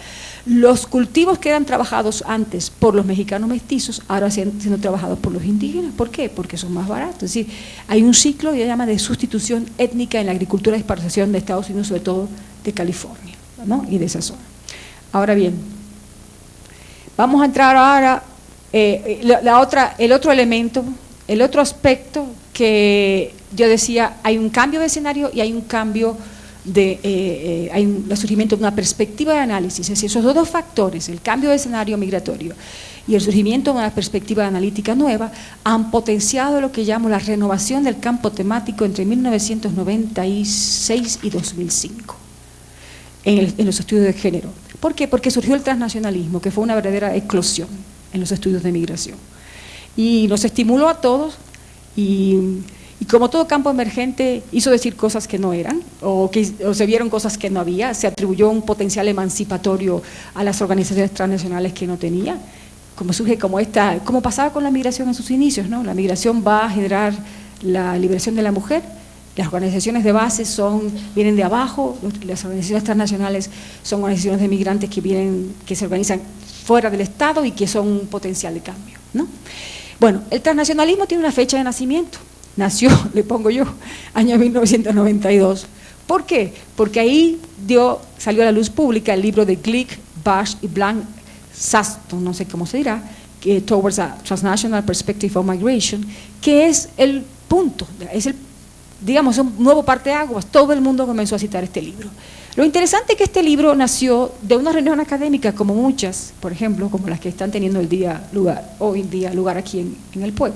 los cultivos que eran trabajados antes por los mexicanos mestizos, ahora siendo trabajados por los indígenas. ¿Por qué? Porque son más baratos. Es decir, hay un ciclo que se llama de sustitución étnica en la agricultura de exportación de Estados Unidos, sobre todo de California, ¿no? Y de esa zona. Ahora bien, vamos a entrar ahora, el otro elemento, el otro aspecto que yo decía, hay un cambio de escenario y hay un cambio hay un surgimiento de una perspectiva de análisis. Es decir, esos dos factores, el cambio de escenario migratorio y el surgimiento de una perspectiva analítica nueva, han potenciado lo que llamo la renovación del campo temático entre 1996 y 2005 en los estudios de género. ¿Por qué? Porque surgió el transnacionalismo, que fue una verdadera eclosión en los estudios de migración. Y nos estimuló a todos y como todo campo emergente hizo decir cosas que no eran o se vieron cosas que no había, se atribuyó un potencial emancipatorio a las organizaciones transnacionales que no tenía, como pasaba con la migración en sus inicios, ¿no? La migración va a generar la liberación de la mujer, las organizaciones de base vienen de abajo, las organizaciones transnacionales son organizaciones de migrantes que se organizan fuera del Estado y que son un potencial de cambio, ¿no? Bueno, el transnacionalismo tiene una fecha de nacimiento. Nació, le pongo yo, año 1992. ¿Por qué? Porque ahí salió a la luz pública el libro de Glick, Bash y Blanc-Saston, no sé cómo se dirá, Towards a Transnational Perspective of Migration, que es el punto, es digamos, un nuevo parteaguas. Todo el mundo comenzó a citar este libro. Lo interesante es que este libro nació de una reunión académica, como muchas, por ejemplo, como las que están teniendo hoy en día lugar aquí en el PUEC.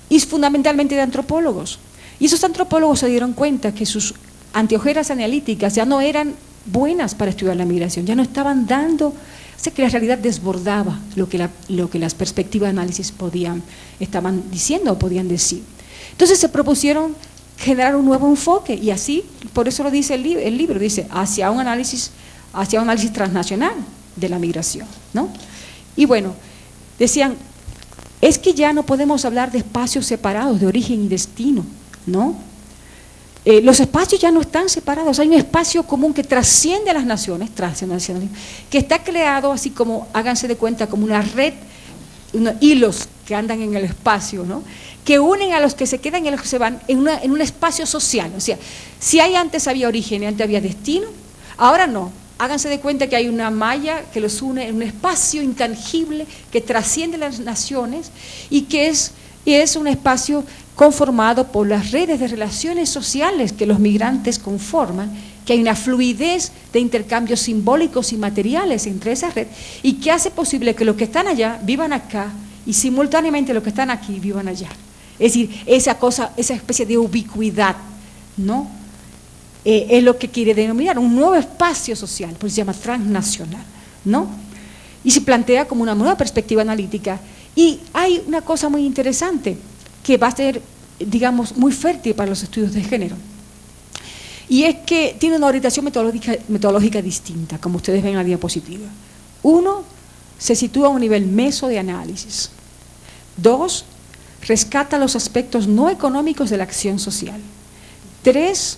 Y fundamentalmente de antropólogos. Y esos antropólogos se dieron cuenta que sus anteojeras analíticas ya no eran buenas para estudiar la migración, ya no estaban dando, o sea que la realidad desbordaba lo que las perspectivas de análisis estaban diciendo o podían decir. Entonces se propusieron generar un nuevo enfoque y así, por eso lo dice el libro, dice hacia un análisis transnacional de la migración, ¿no? Y bueno, decían, es que ya no podemos hablar de espacios separados de origen y destino, ¿no? Los espacios ya no están separados, hay un espacio común que trasciende a las naciones, que está creado así como, háganse de cuenta, como una red, unos hilos que andan en el espacio, ¿no? Que unen a los que se quedan y a los que se van en un espacio social. O sea, si antes había origen y antes había destino, ahora no. Háganse de cuenta que hay una malla que los une en un espacio intangible que trasciende las naciones y que es un espacio conformado por las redes de relaciones sociales que los migrantes conforman, que hay una fluidez de intercambios simbólicos y materiales entre esa red y que hace posible que los que están allá vivan acá y simultáneamente los que están aquí vivan allá. Es decir, esa especie de ubicuidad, ¿no? Es lo que quiere denominar un nuevo espacio social, por eso se llama transnacional, ¿no? Y se plantea como una nueva perspectiva analítica. Y hay una cosa muy interesante que va a ser, digamos, muy fértil para los estudios de género. Y es que tiene una orientación metodológica distinta, como ustedes ven en la diapositiva. 1, se sitúa a un nivel meso de análisis. 2, rescata los aspectos no económicos de la acción social. 3,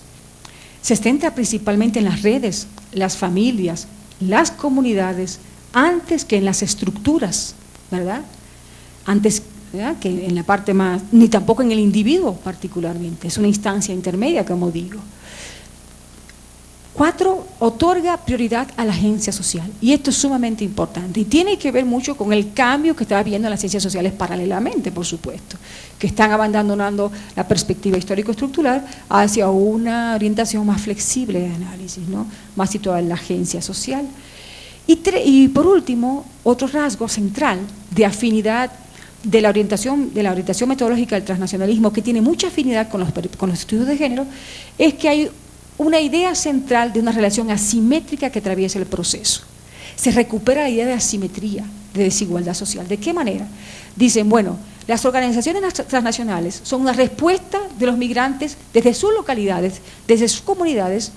se centra principalmente en las redes, las familias, las comunidades, antes que en las estructuras, ¿verdad? Antes, ¿verdad?, que en la parte más, ni tampoco en el individuo particularmente, es una instancia intermedia, como digo. 4, otorga prioridad a la agencia social, y esto es sumamente importante, y tiene que ver mucho con el cambio que está habiendo en las ciencias sociales paralelamente, por supuesto, que están abandonando la perspectiva histórico-estructural hacia una orientación más flexible de análisis, ¿no?, más situada en la agencia social. Y por último, otro rasgo central de afinidad de la orientación metodológica del transnacionalismo, que tiene mucha afinidad con los estudios de género, es que hay una idea central de una relación asimétrica que atraviesa el proceso. Se recupera la idea de asimetría, de desigualdad social. ¿De qué manera? Dicen, bueno, las organizaciones transnacionales son una respuesta de los migrantes desde sus localidades, desde sus comunidades,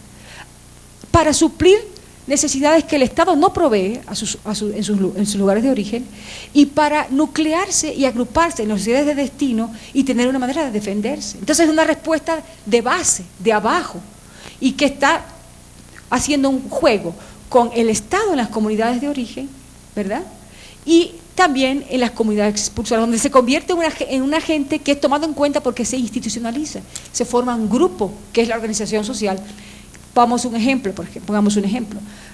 para suplir necesidades que el Estado no provee en sus lugares de origen, y para nuclearse y agruparse en las sociedades de destino y tener una manera de defenderse. Entonces es una respuesta de base, de abajo, y que está haciendo un juego con el Estado en las comunidades de origen, ¿verdad? Y también en las comunidades expulsadas, donde se convierte en un agente que es tomado en cuenta porque se institucionaliza, se forma un grupo que es la organización social. Pongamos un ejemplo.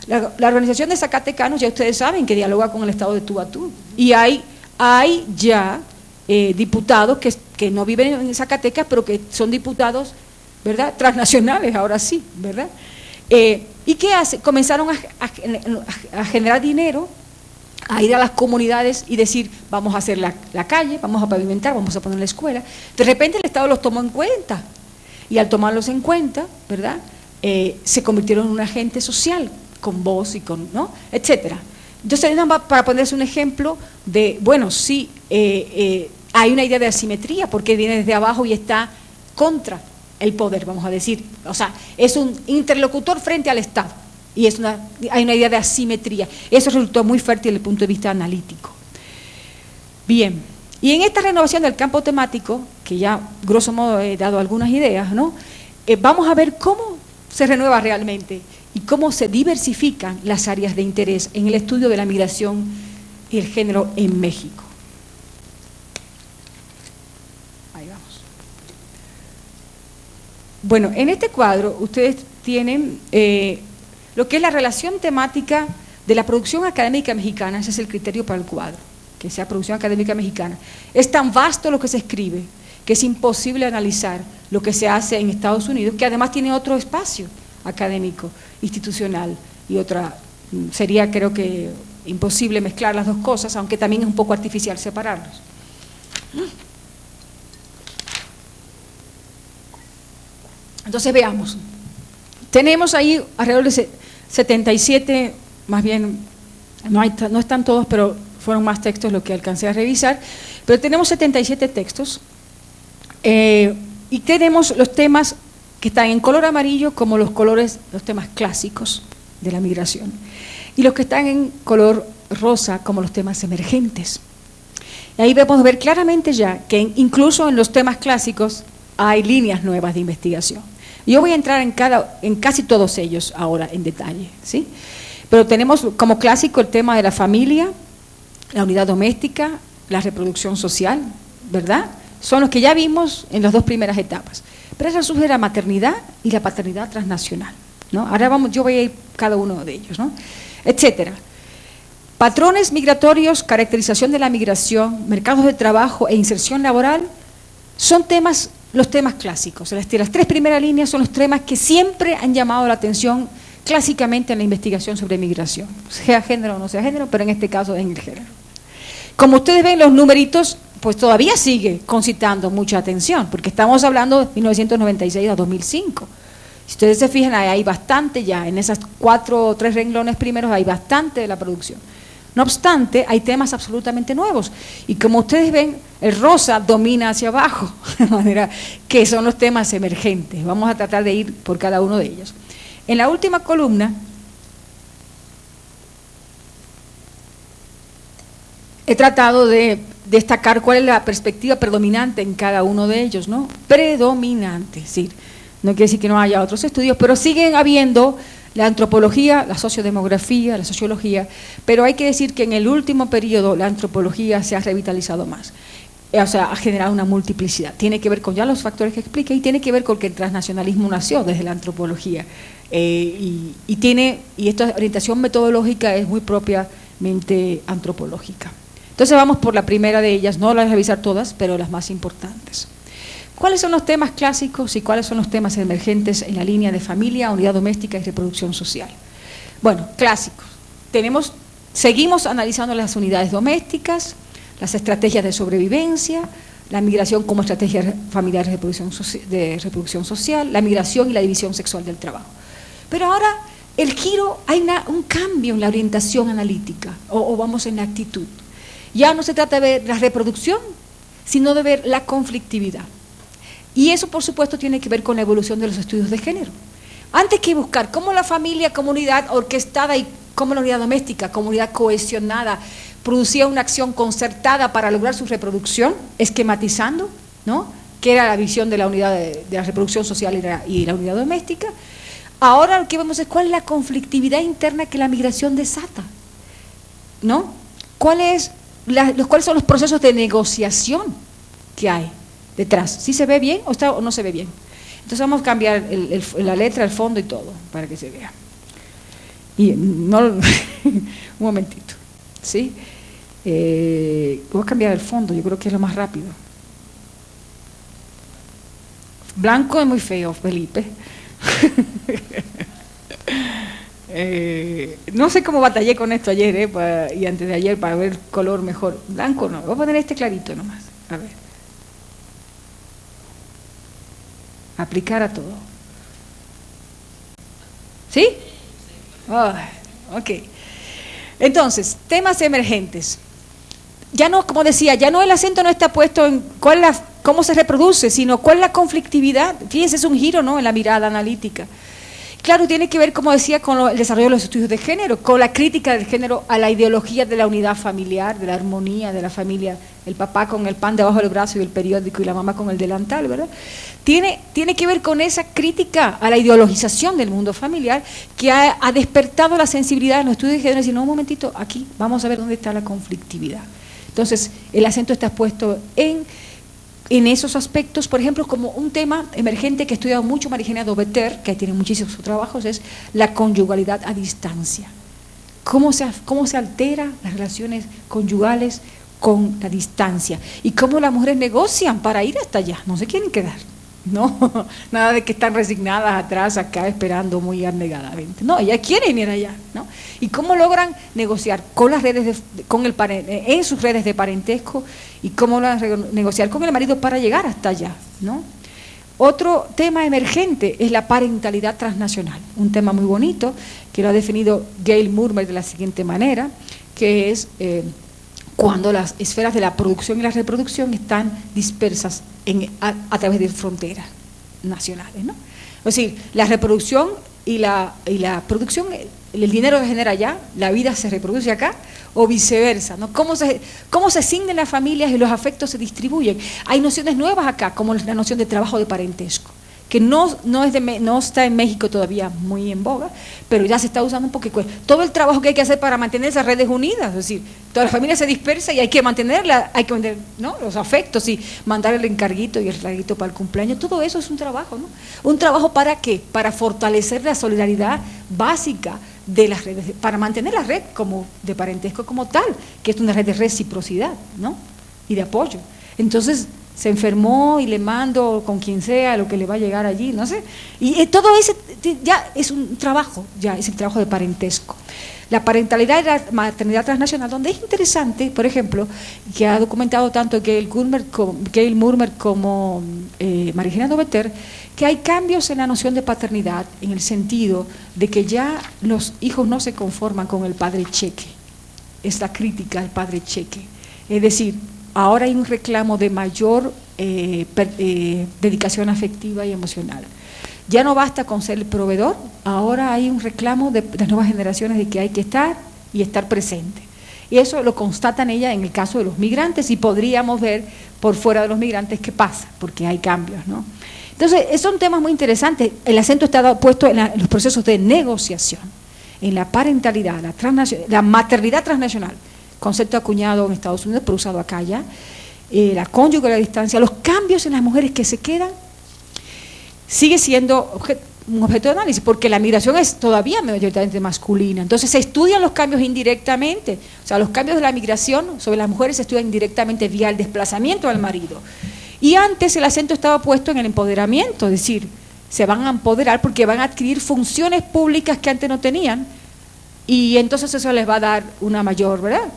La organización de Zacatecanos, ya ustedes saben que dialoga con el Estado de tú a tú, y hay ya diputados que no viven en Zacatecas, pero que son diputados, ¿verdad?, transnacionales, ahora sí, ¿verdad? ¿Y qué hace? Comenzaron a generar dinero, a ir a las comunidades y decir, vamos a hacer la calle, vamos a pavimentar, vamos a poner la escuela. De repente el Estado los tomó en cuenta, y al tomarlos en cuenta, ¿verdad?, se convirtieron en un agente social, con voz y con, ¿no?, etcétera. Entonces, para ponerse un ejemplo de, bueno, sí, hay una idea de asimetría, porque viene desde abajo y está contra el poder, vamos a decir, o sea, es un interlocutor frente al Estado, y hay una idea de asimetría. Eso resultó muy fértil desde el punto de vista analítico. Bien, y en esta renovación del campo temático, que ya grosso modo he dado algunas ideas, ¿no?, vamos a ver cómo se renueva realmente y cómo se diversifican las áreas de interés en el estudio de la migración y el género en México. Ahí vamos. Bueno, en este cuadro ustedes tienen lo que es la relación temática de la producción académica mexicana. Ese es el criterio para el cuadro, que sea producción académica mexicana. Es tan vasto lo que se escribe que es imposible analizar lo que se hace en Estados Unidos, que además tiene otro espacio académico, institucional, y otra, sería, creo que, imposible mezclar las dos cosas, aunque también es un poco artificial separarlos. Entonces veamos, tenemos ahí alrededor de 77, más bien, no están todos, pero fueron más textos lo que alcancé a revisar, pero tenemos 77 textos, y tenemos los temas que están en color amarillo como los temas clásicos de la migración, y los que están en color rosa como los temas emergentes. Y ahí podemos ver claramente ya que incluso en los temas clásicos hay líneas nuevas de investigación. Yo voy a entrar en casi todos ellos ahora en detalle, ¿sí? Pero tenemos como clásico el tema de la familia, la unidad doméstica, la reproducción social, ¿verdad? Son los que ya vimos en las dos primeras etapas. Pero ahora surge la maternidad y la paternidad transnacional, ¿no? Ahora yo voy a ir cada uno de ellos, ¿no? Etcétera. Patrones migratorios, caracterización de la migración, mercados de trabajo e inserción laboral son los temas clásicos. Las tres primeras líneas son los temas que siempre han llamado la atención clásicamente en la investigación sobre migración, sea género o no sea género, pero en este caso en el género. Como ustedes ven, los numeritos, pues todavía sigue concitando mucha atención, porque estamos hablando de 1996 a 2005. Si ustedes se fijan, hay bastante ya, en esas 4 o 3 renglones primeros hay bastante de la producción. No obstante, hay temas absolutamente nuevos. Y como ustedes ven, el rosa domina hacia abajo, de manera que son los temas emergentes. Vamos a tratar de ir por cada uno de ellos. En la última columna, he tratado de destacar cuál es la perspectiva predominante en cada uno de ellos, ¿no? Predominante, sí. No quiere decir que no haya otros estudios, pero siguen habiendo la antropología, la sociodemografía, la sociología, pero hay que decir que en el último periodo la antropología se ha revitalizado más, o sea, ha generado una multiplicidad. Tiene que ver con ya los factores que expliqué y tiene que ver con que el transnacionalismo nació desde la antropología y esta orientación metodológica es muy propiamente antropológica. Entonces vamos por la primera de ellas, no las voy a revisar todas, pero las más importantes. ¿Cuáles son los temas clásicos y cuáles son los temas emergentes en la línea de familia, unidad doméstica y reproducción social? Bueno, clásicos. Seguimos analizando las unidades domésticas, las estrategias de sobrevivencia, la migración como estrategia familiar de reproducción social, la migración y la división sexual del trabajo. Pero ahora el giro, hay un cambio en la orientación analítica, o vamos en la actitud. Ya no se trata de ver la reproducción, sino de ver la conflictividad. Y eso, por supuesto, tiene que ver con la evolución de los estudios de género. Antes que buscar cómo la familia, comunidad orquestada y cómo la unidad doméstica, comunidad cohesionada, producía una acción concertada para lograr su reproducción, esquematizando, ¿no?, que era la visión de la unidad de la reproducción social y la unidad doméstica. Ahora lo que vemos es cuál es la conflictividad interna que la migración desata, ¿no? ¿Cuáles son los procesos de negociación que hay detrás? ¿Sí se ve bien o no se ve bien? Entonces vamos a cambiar la letra, el fondo y todo para que se vea. Y no, un momentito, ¿sí? Voy a cambiar el fondo, yo creo que es lo más rápido. Blanco es muy feo, Felipe. No sé cómo batallé con esto ayer y antes de ayer para ver color mejor. Blanco no, voy a poner este clarito nomás. A ver. Aplicar a todo. ¿Sí? Oh, ok. Entonces, temas emergentes. Ya no, como decía, ya no el acento no está puesto en cómo se reproduce, sino cuál es la conflictividad. Fíjense, es un giro, ¿no?, en la mirada analítica. Claro, tiene que ver, como decía, con el desarrollo de los estudios de género, con la crítica del género a la ideología de la unidad familiar, de la armonía de la familia, el papá con el pan debajo del brazo y el periódico y la mamá con el delantal, ¿verdad? Tiene que ver con esa crítica a la ideologización del mundo familiar que ha despertado la sensibilidad en los estudios de género y decir, no, un momentito, aquí vamos a ver dónde está la conflictividad. Entonces, el acento está puesto en esos aspectos, por ejemplo, como un tema emergente que ha estudiado mucho María Dobeter, que tiene muchísimos trabajos, es la conyugalidad a distancia. ¿Cómo se alteran las relaciones conyugales con la distancia? Y cómo las mujeres negocian para ir hasta allá, no se quieren quedar, ¿no? Nada de que están resignadas atrás acá esperando muy abnegadamente. No, ellas quieren ir allá, ¿no? Y cómo logran negociar con las redes en sus redes de parentesco y cómo negociar con el marido para llegar hasta allá, ¿no? Otro tema emergente es la parentalidad transnacional, un tema muy bonito que lo ha definido Gail Murmer de la siguiente manera, que es cuando las esferas de la producción y la reproducción están dispersas a través de fronteras nacionales, ¿no? Es decir, la reproducción y la producción, el dinero se genera allá, la vida se reproduce acá, o viceversa, ¿no? Cómo se asignan las familias y los afectos se distribuyen. Hay nociones nuevas acá, como la noción de trabajo de parentesco, que no está en México todavía muy en boga, pero ya se está usando un poquito. Todo el trabajo que hay que hacer para mantener esas redes unidas, es decir, toda la familia se dispersa y hay que mantenerla, hay que mantener, ¿no?, los afectos y mandar el encarguito y el regalito para el cumpleaños, todo eso es un trabajo, ¿no? ¿Un trabajo para qué? Para fortalecer la solidaridad básica de las redes, para mantener la red como de parentesco como tal, que es una red de reciprocidad, ¿no?, y de apoyo. Entonces, se enfermó y le mando con quien sea lo que le va a llegar allí, no sé. Y todo ese ya es un trabajo, ya es el trabajo de parentesco. La parentalidad y la maternidad transnacional, donde es interesante, por ejemplo, que ha documentado tanto Gail Murmer como María Noveter, que hay cambios en la noción de paternidad, en el sentido de que ya los hijos no se conforman con el padre cheque. Es la crítica al padre cheque. Es decir, ahora hay un reclamo de mayor dedicación afectiva y emocional. Ya no basta con ser el proveedor, ahora hay un reclamo de las nuevas generaciones de que hay que estar y estar presente. Y eso lo constatan ellas en el caso de los migrantes, y podríamos ver por fuera de los migrantes qué pasa, porque hay cambios, ¿no? Entonces, son temas muy interesantes. El acento está puesto en los procesos de negociación, en la parentalidad, la maternidad transnacional, concepto acuñado en Estados Unidos, pero usado acá ya, la cónyuge a la distancia, los cambios en las mujeres que se quedan, sigue siendo un objeto de análisis, porque la migración es todavía mayoritariamente masculina. Entonces se estudian los cambios indirectamente, o sea, los cambios de la migración sobre las mujeres se estudian indirectamente vía el desplazamiento del marido. Y antes el acento estaba puesto en el empoderamiento, es decir, se van a empoderar porque van a adquirir funciones públicas que antes no tenían, y entonces eso les va a dar una mayor, ¿verdad?,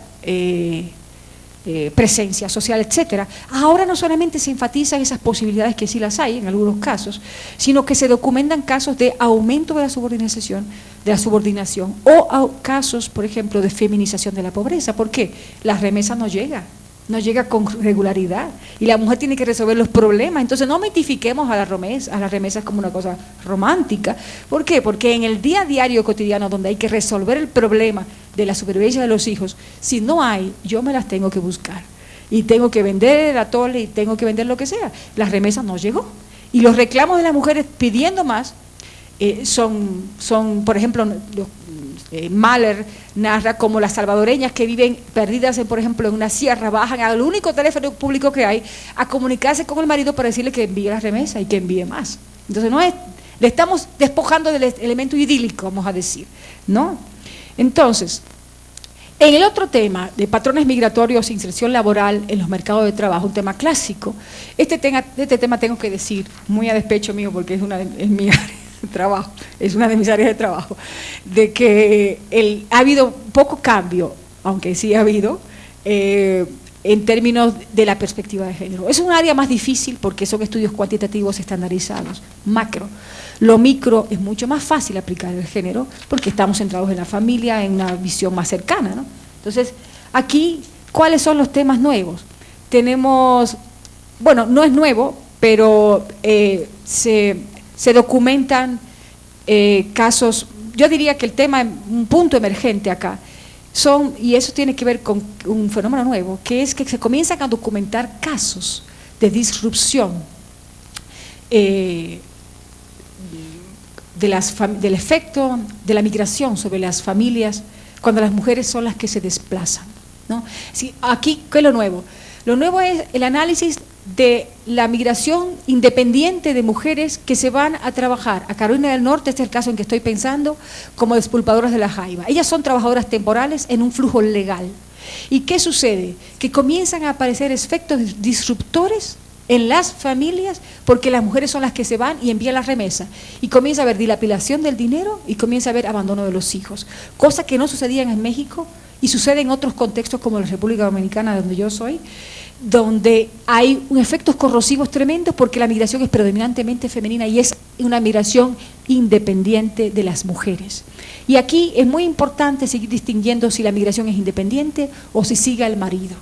presencia social, etcétera. Ahora no solamente se enfatizan esas posibilidades, que sí las hay en algunos casos, sino que se documentan casos de aumento de la subordinación o casos, por ejemplo, de feminización de la pobreza. ¿Por qué? La remesa no llega con regularidad y la mujer tiene que resolver los problemas. Entonces no mitifiquemos a las remesas como una cosa romántica. ¿Por qué? Porque en el día a diario cotidiano, donde hay que resolver el problema de la supervivencia de los hijos, si no hay, yo me las tengo que buscar y tengo que vender el atole y tengo que vender lo que sea. Las remesas no llegó y los reclamos de las mujeres pidiendo más son, por ejemplo, Mahler narra como las salvadoreñas que viven perdidas, por ejemplo, en una sierra, bajan al único teléfono público que hay a comunicarse con el marido para decirle que envíe la remesa y que envíe más. Entonces le estamos despojando del elemento idílico, vamos a decir, ¿no? Entonces, en el otro tema de patrones migratorios e inserción laboral en los mercados de trabajo, un tema clásico, este tema tengo que decir, muy a despecho mío, porque es mi área de trabajo, es una de mis áreas de trabajo, de que ha habido poco cambio, aunque sí ha habido, en términos de la perspectiva de género. Es un área más difícil porque son estudios cuantitativos estandarizados, macro. Lo micro es mucho más fácil aplicar el género porque estamos centrados en la familia, en una visión más cercana, ¿no? Entonces, aquí, ¿cuáles son los temas nuevos? Tenemos, bueno, no es nuevo, pero se documentan casos, yo diría que el tema, un punto emergente acá, y eso tiene que ver con un fenómeno nuevo, que es que se comienzan a documentar casos de disrupción del efecto de la migración sobre las familias cuando las mujeres son las que se desplazan, ¿no? Sí, aquí, ¿qué es lo nuevo? Lo nuevo es el análisis de la migración independiente de mujeres que se van a trabajar a Carolina del Norte, este es el caso en que estoy pensando, como despulpadoras de la jaiba. Ellas son trabajadoras temporales en un flujo legal. ¿Y qué sucede? Que comienzan a aparecer efectos disruptores en las familias porque las mujeres son las que se van y envían la remesa. Y comienza a haber dilapidación del dinero y comienza a haber abandono de los hijos. Cosa que no sucedía en México y sucede en otros contextos como la República Dominicana, de donde yo soy, donde hay efectos corrosivos tremendos porque la migración es predominantemente femenina y es una migración independiente de las mujeres. Y aquí es muy importante seguir distinguiendo si la migración es independiente o si sigue al marido.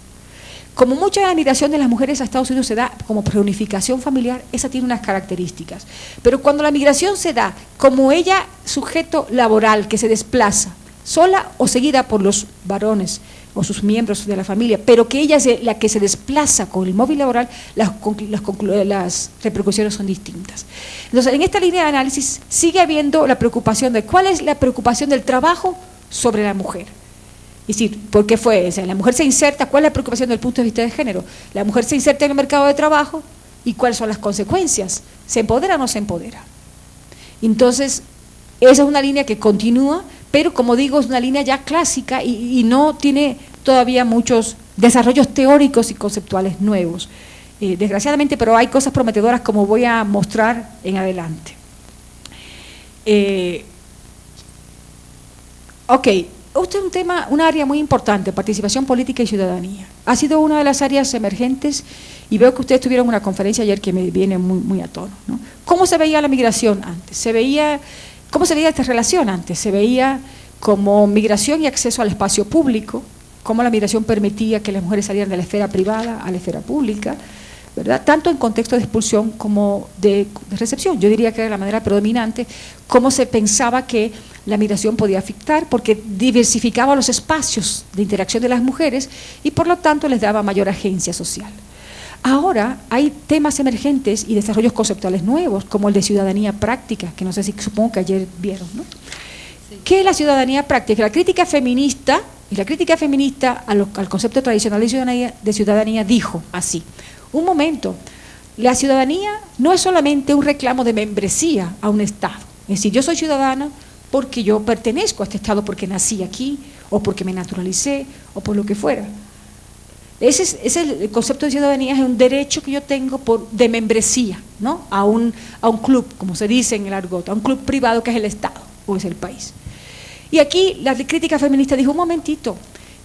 Como mucha de la migración de las mujeres a Estados Unidos se da como reunificación familiar, esa tiene unas características. Pero cuando la migración se da como ella, sujeto laboral que se desplaza, sola o seguida por los varones o sus miembros de la familia, pero que ella es la que se desplaza con el móvil laboral, las repercusiones son distintas. Entonces, en esta línea de análisis sigue habiendo la preocupación de cuál es la preocupación del trabajo sobre la mujer. Es decir, ¿por qué fue? O sea, la mujer se inserta, ¿cuál es la preocupación desde el punto de vista de género? La mujer se inserta en el mercado de trabajo y ¿cuáles son las consecuencias? ¿Se empodera o no se empodera? Entonces, esa es una línea que continúa, pero como digo, es una línea ya clásica y no tiene todavía muchos desarrollos teóricos y conceptuales nuevos. Desgraciadamente, pero hay cosas prometedoras como voy a mostrar en adelante. Ok, este es un tema, un área muy importante, participación política y ciudadanía. Ha sido una de las áreas emergentes y veo que ustedes tuvieron una conferencia ayer que me viene muy a tono, ¿no? ¿Cómo se veía la migración antes? ¿Cómo se veía esta relación antes? Se veía como migración y acceso al espacio público, cómo la migración permitía que las mujeres salieran de la esfera privada a la esfera pública, ¿verdad? Tanto en contexto de expulsión como de recepción. Yo diría que era la manera predominante, cómo se pensaba que la migración podía afectar, porque diversificaba los espacios de interacción de las mujeres y por lo tanto les daba mayor agencia social. Ahora hay temas emergentes y desarrollos conceptuales nuevos, como el de ciudadanía práctica, que no sé si supongo que ayer vieron, ¿no? Sí. ¿Qué es la ciudadanía práctica? La crítica feminista al concepto tradicional de ciudadanía dijo así: un momento, la ciudadanía no es solamente un reclamo de membresía a un Estado, es decir, yo soy ciudadana porque yo pertenezco a este Estado, porque nací aquí, o porque me naturalicé, o por lo que fuera. Ese es el concepto de ciudadanía, es un derecho que yo tengo de membresía, ¿no? a un club, como se dice en el argot, a un club privado que es el Estado o es el país. Y aquí la crítica feminista dijo, un momentito,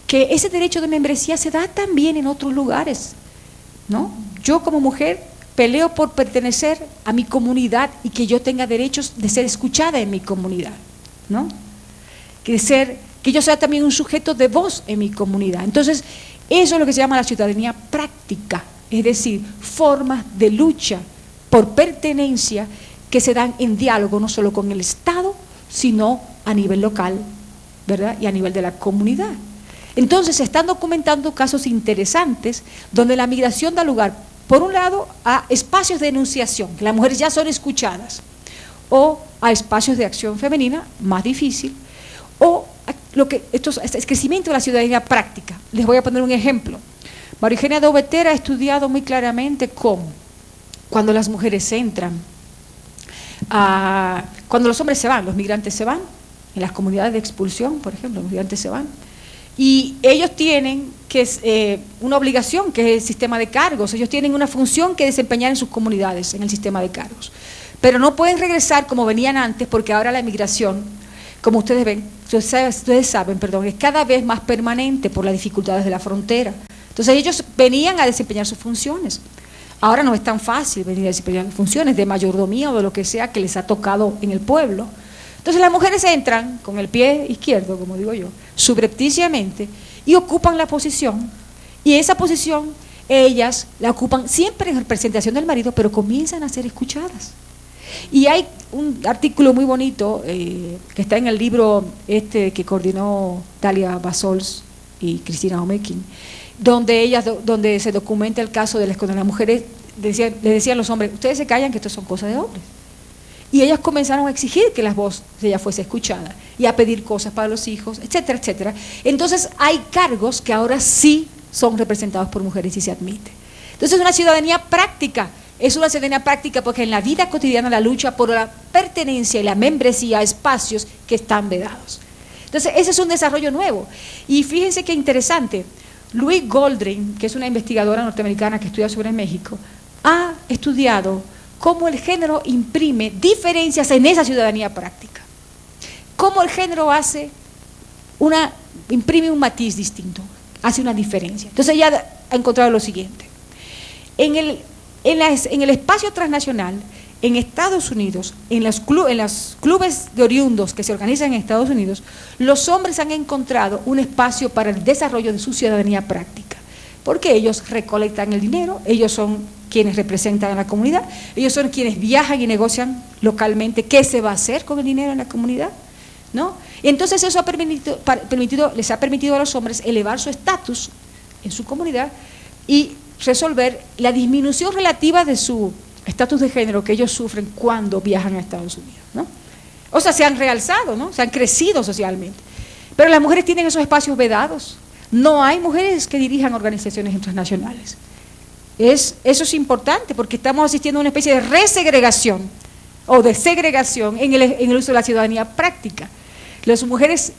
que ese derecho de membresía se da también en otros lugares, ¿no? Yo como mujer peleo por pertenecer a mi comunidad y que yo tenga derechos de ser escuchada en mi comunidad, ¿no? Que yo sea también un sujeto de voz en mi comunidad. Entonces, eso es lo que se llama la ciudadanía práctica, es decir, formas de lucha por pertenencia que se dan en diálogo no solo con el Estado, sino a nivel local, ¿verdad? Y a nivel de la comunidad. Entonces se están documentando casos interesantes donde la migración da lugar, por un lado, a espacios de enunciación, que las mujeres ya son escuchadas, o a espacios de acción femenina, más difícil, o es crecimiento de la ciudadanía práctica. Les voy a poner un ejemplo. María Eugenia Daubeter ha estudiado muy claramente cómo, cuando las mujeres entran, cuando los hombres se van, los migrantes se van, en las comunidades de expulsión, por ejemplo, los migrantes se van, y ellos tienen una obligación, que es el sistema de cargos, ellos tienen una función que desempeñar en sus comunidades, en el sistema de cargos, pero no pueden regresar como venían antes, porque ahora la migración, como ustedes saben, es cada vez más permanente por las dificultades de la frontera. Entonces ellos venían a desempeñar sus funciones. Ahora no es tan fácil venir a desempeñar funciones de mayordomía o de lo que sea que les ha tocado en el pueblo. Entonces las mujeres entran con el pie izquierdo, como digo yo, subrepticiamente, y ocupan la posición, y esa posición ellas la ocupan siempre en representación del marido, pero comienzan a ser escuchadas. Y hay un artículo muy bonito que está en el libro que coordinó Dalia Basols y Cristina Omekin, donde se documenta el caso de cuando las mujeres le decían a los hombres, ustedes se callan que esto son cosas de hombres. Y ellas comenzaron a exigir que la voz de ella fuese escuchada y a pedir cosas para los hijos, etcétera, etcétera. Entonces hay cargos que ahora sí son representados por mujeres y se admite. Entonces una ciudadanía práctica, es una ciudadanía práctica porque en la vida cotidiana la lucha por la pertenencia y la membresía a espacios que están vedados. Entonces ese es un desarrollo nuevo. Y fíjense qué interesante, Louise Goldring, que es una investigadora norteamericana que estudia sobre México, ha estudiado cómo el género imprime diferencias en esa ciudadanía práctica. Cómo el género imprime un matiz distinto, hace una diferencia. Entonces ella ha encontrado lo siguiente. En el espacio transnacional, en Estados Unidos, en los clubes de oriundos que se organizan en Estados Unidos, los hombres han encontrado un espacio para el desarrollo de su ciudadanía práctica, porque ellos recolectan el dinero, ellos son quienes representan a la comunidad, ellos son quienes viajan y negocian localmente qué se va a hacer con el dinero en la comunidad, ¿no? Entonces eso les ha permitido a los hombres elevar su estatus en su comunidad y resolver la disminución relativa de su estatus de género que ellos sufren cuando viajan a Estados Unidos, ¿no? O sea, se han realzado, ¿no? Se han crecido socialmente. Pero las mujeres tienen esos espacios vedados. No hay mujeres que dirijan organizaciones transnacionales. Eso es importante porque estamos asistiendo a una especie de resegregación o de segregación en el uso de la ciudadanía práctica. Los hombres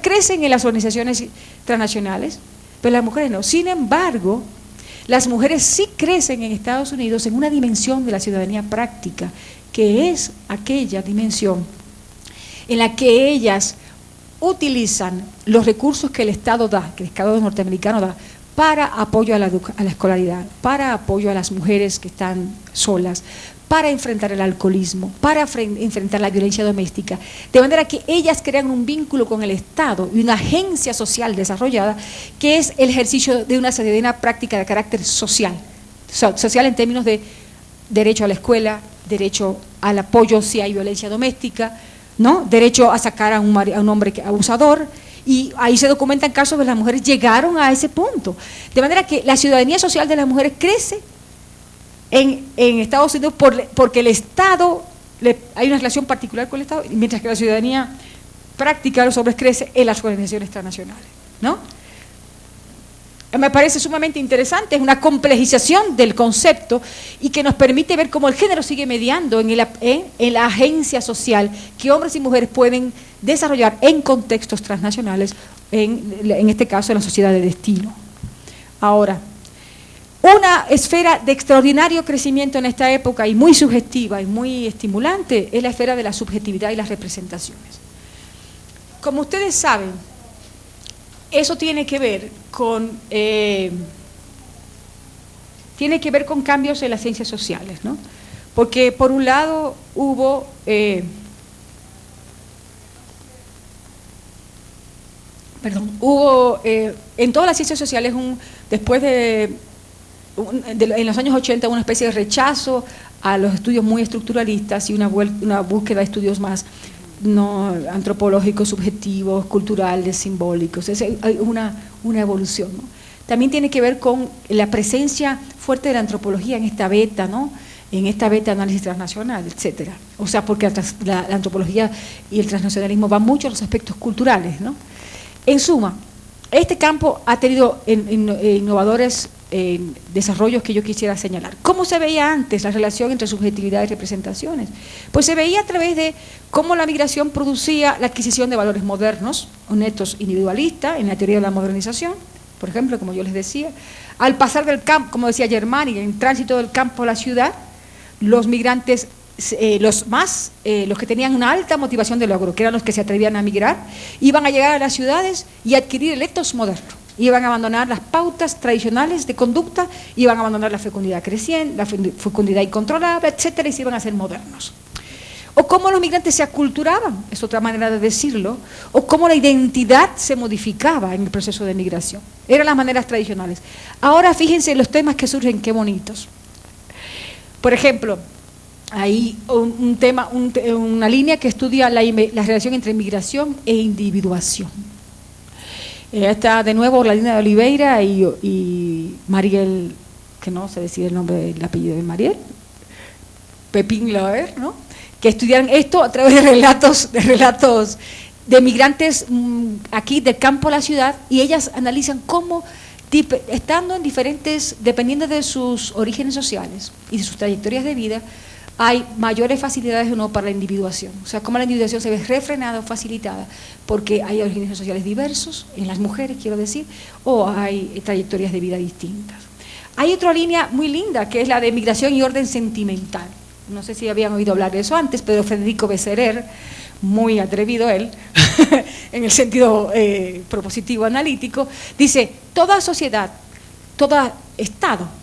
crecen en las organizaciones transnacionales, pero las mujeres no. Sin embargo, las mujeres sí crecen en Estados Unidos en una dimensión de la ciudadanía práctica, que es aquella dimensión en la que ellas utilizan los recursos que el Estado da, que el Estado norteamericano da, para apoyo a la escolaridad, para apoyo a las mujeres que están solas, para enfrentar el alcoholismo, para enfrentar la violencia doméstica, de manera que ellas crean un vínculo con el Estado y una agencia social desarrollada que es el ejercicio de una ciudadanía práctica de carácter social, social en términos de derecho a la escuela, derecho al apoyo si hay violencia doméstica, ¿no? Derecho a sacar a un hombre abusador, y ahí se documentan casos de las mujeres llegaron a ese punto, de manera que la ciudadanía social de las mujeres crece en Estados Unidos porque el Estado, hay una relación particular con el Estado, mientras que la ciudadanía práctica de los hombres crece en las organizaciones transnacionales, ¿no? Me parece sumamente interesante, es una complejización del concepto y que nos permite ver cómo el género sigue mediando en la agencia social que hombres y mujeres pueden desarrollar en contextos transnacionales, en este caso en la sociedad de destino. Ahora, una esfera de extraordinario crecimiento en esta época y muy sugestiva y muy estimulante es la esfera de la subjetividad y las representaciones. Como ustedes saben, eso tiene que ver con cambios en las ciencias sociales, ¿no? Porque por un lado hubo en todas las ciencias sociales después en los años 80 una especie de rechazo a los estudios muy estructuralistas y una búsqueda de estudios más no antropológicos, subjetivos, culturales, simbólicos. Hay una evolución, ¿no? También tiene que ver con la presencia fuerte de la antropología en esta beta, ¿no? En esta beta análisis transnacional, etcétera. O sea, porque la antropología y el transnacionalismo van mucho a los aspectos culturales, ¿no? En suma, este campo ha tenido innovadores desarrollos que yo quisiera señalar. ¿Cómo se veía antes la relación entre subjetividad y representaciones? Pues se veía a través de cómo la migración producía la adquisición de valores modernos, netos individualistas, en la teoría de la modernización, por ejemplo, como yo les decía. Al pasar del campo, como decía Germani, en tránsito del campo a la ciudad, los migrantes, los que tenían una alta motivación de logro, que eran los que se atrevían a migrar, iban a llegar a las ciudades y adquirir el etos moderno. Iban a abandonar las pautas tradicionales de conducta, iban a abandonar la fecundidad creciente, la fecundidad incontrolable, etcétera, y se iban a hacer modernos. O cómo los migrantes se aculturaban, es otra manera de decirlo, o cómo la identidad se modificaba en el proceso de migración. Eran las maneras tradicionales. Ahora fíjense los temas que surgen, qué bonitos. Por ejemplo, hay una línea que estudia la relación entre migración e individuación. Está de nuevo Orlandina de Oliveira y Mariel, que no sé decir el nombre del apellido de Mariel, Pepín Laer, ¿no? Que estudian esto a través de relatos de migrantes aquí del campo a la ciudad, y ellas analizan cómo, estando en diferentes, dependiendo de sus orígenes sociales y de sus trayectorias de vida, hay mayores facilidades o no para la individuación. O sea, cómo la individuación se ve refrenada o facilitada porque hay orígenes sociales diversos, en las mujeres quiero decir, o hay trayectorias de vida distintas. Hay otra línea muy linda que es la de migración y orden sentimental. No sé si habían oído hablar de eso antes, pero Federico Besserer, muy atrevido él, en el sentido propositivo analítico, dice, toda sociedad, todo Estado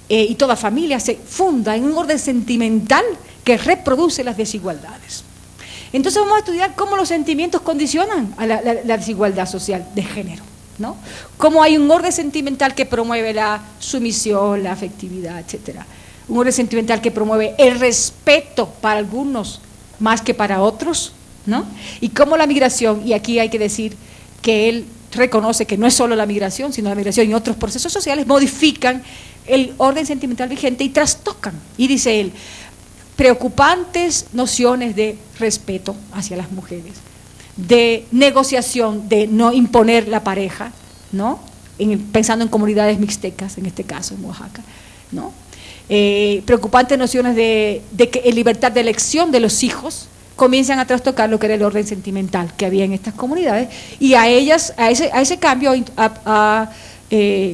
y toda familia se funda en un orden sentimental que reproduce las desigualdades. Entonces vamos a estudiar cómo los sentimientos condicionan a la desigualdad social de género, ¿no? Cómo hay un orden sentimental que promueve la sumisión, la afectividad, etcétera. Un orden sentimental que promueve el respeto para algunos más que para otros, ¿no? Y cómo la migración, y aquí hay que decir que él reconoce que no es solo la migración, sino la migración y otros procesos sociales modifican el orden sentimental vigente y trastocan. Y dice él, preocupantes nociones de respeto hacia las mujeres, de negociación, de no imponer la pareja, ¿no? Pensando en comunidades mixtecas, en este caso en Oaxaca, ¿no? Preocupantes nociones de que libertad de elección de los hijos comienzan a trastocar lo que era el orden sentimental que había en estas comunidades, y a ese cambio ha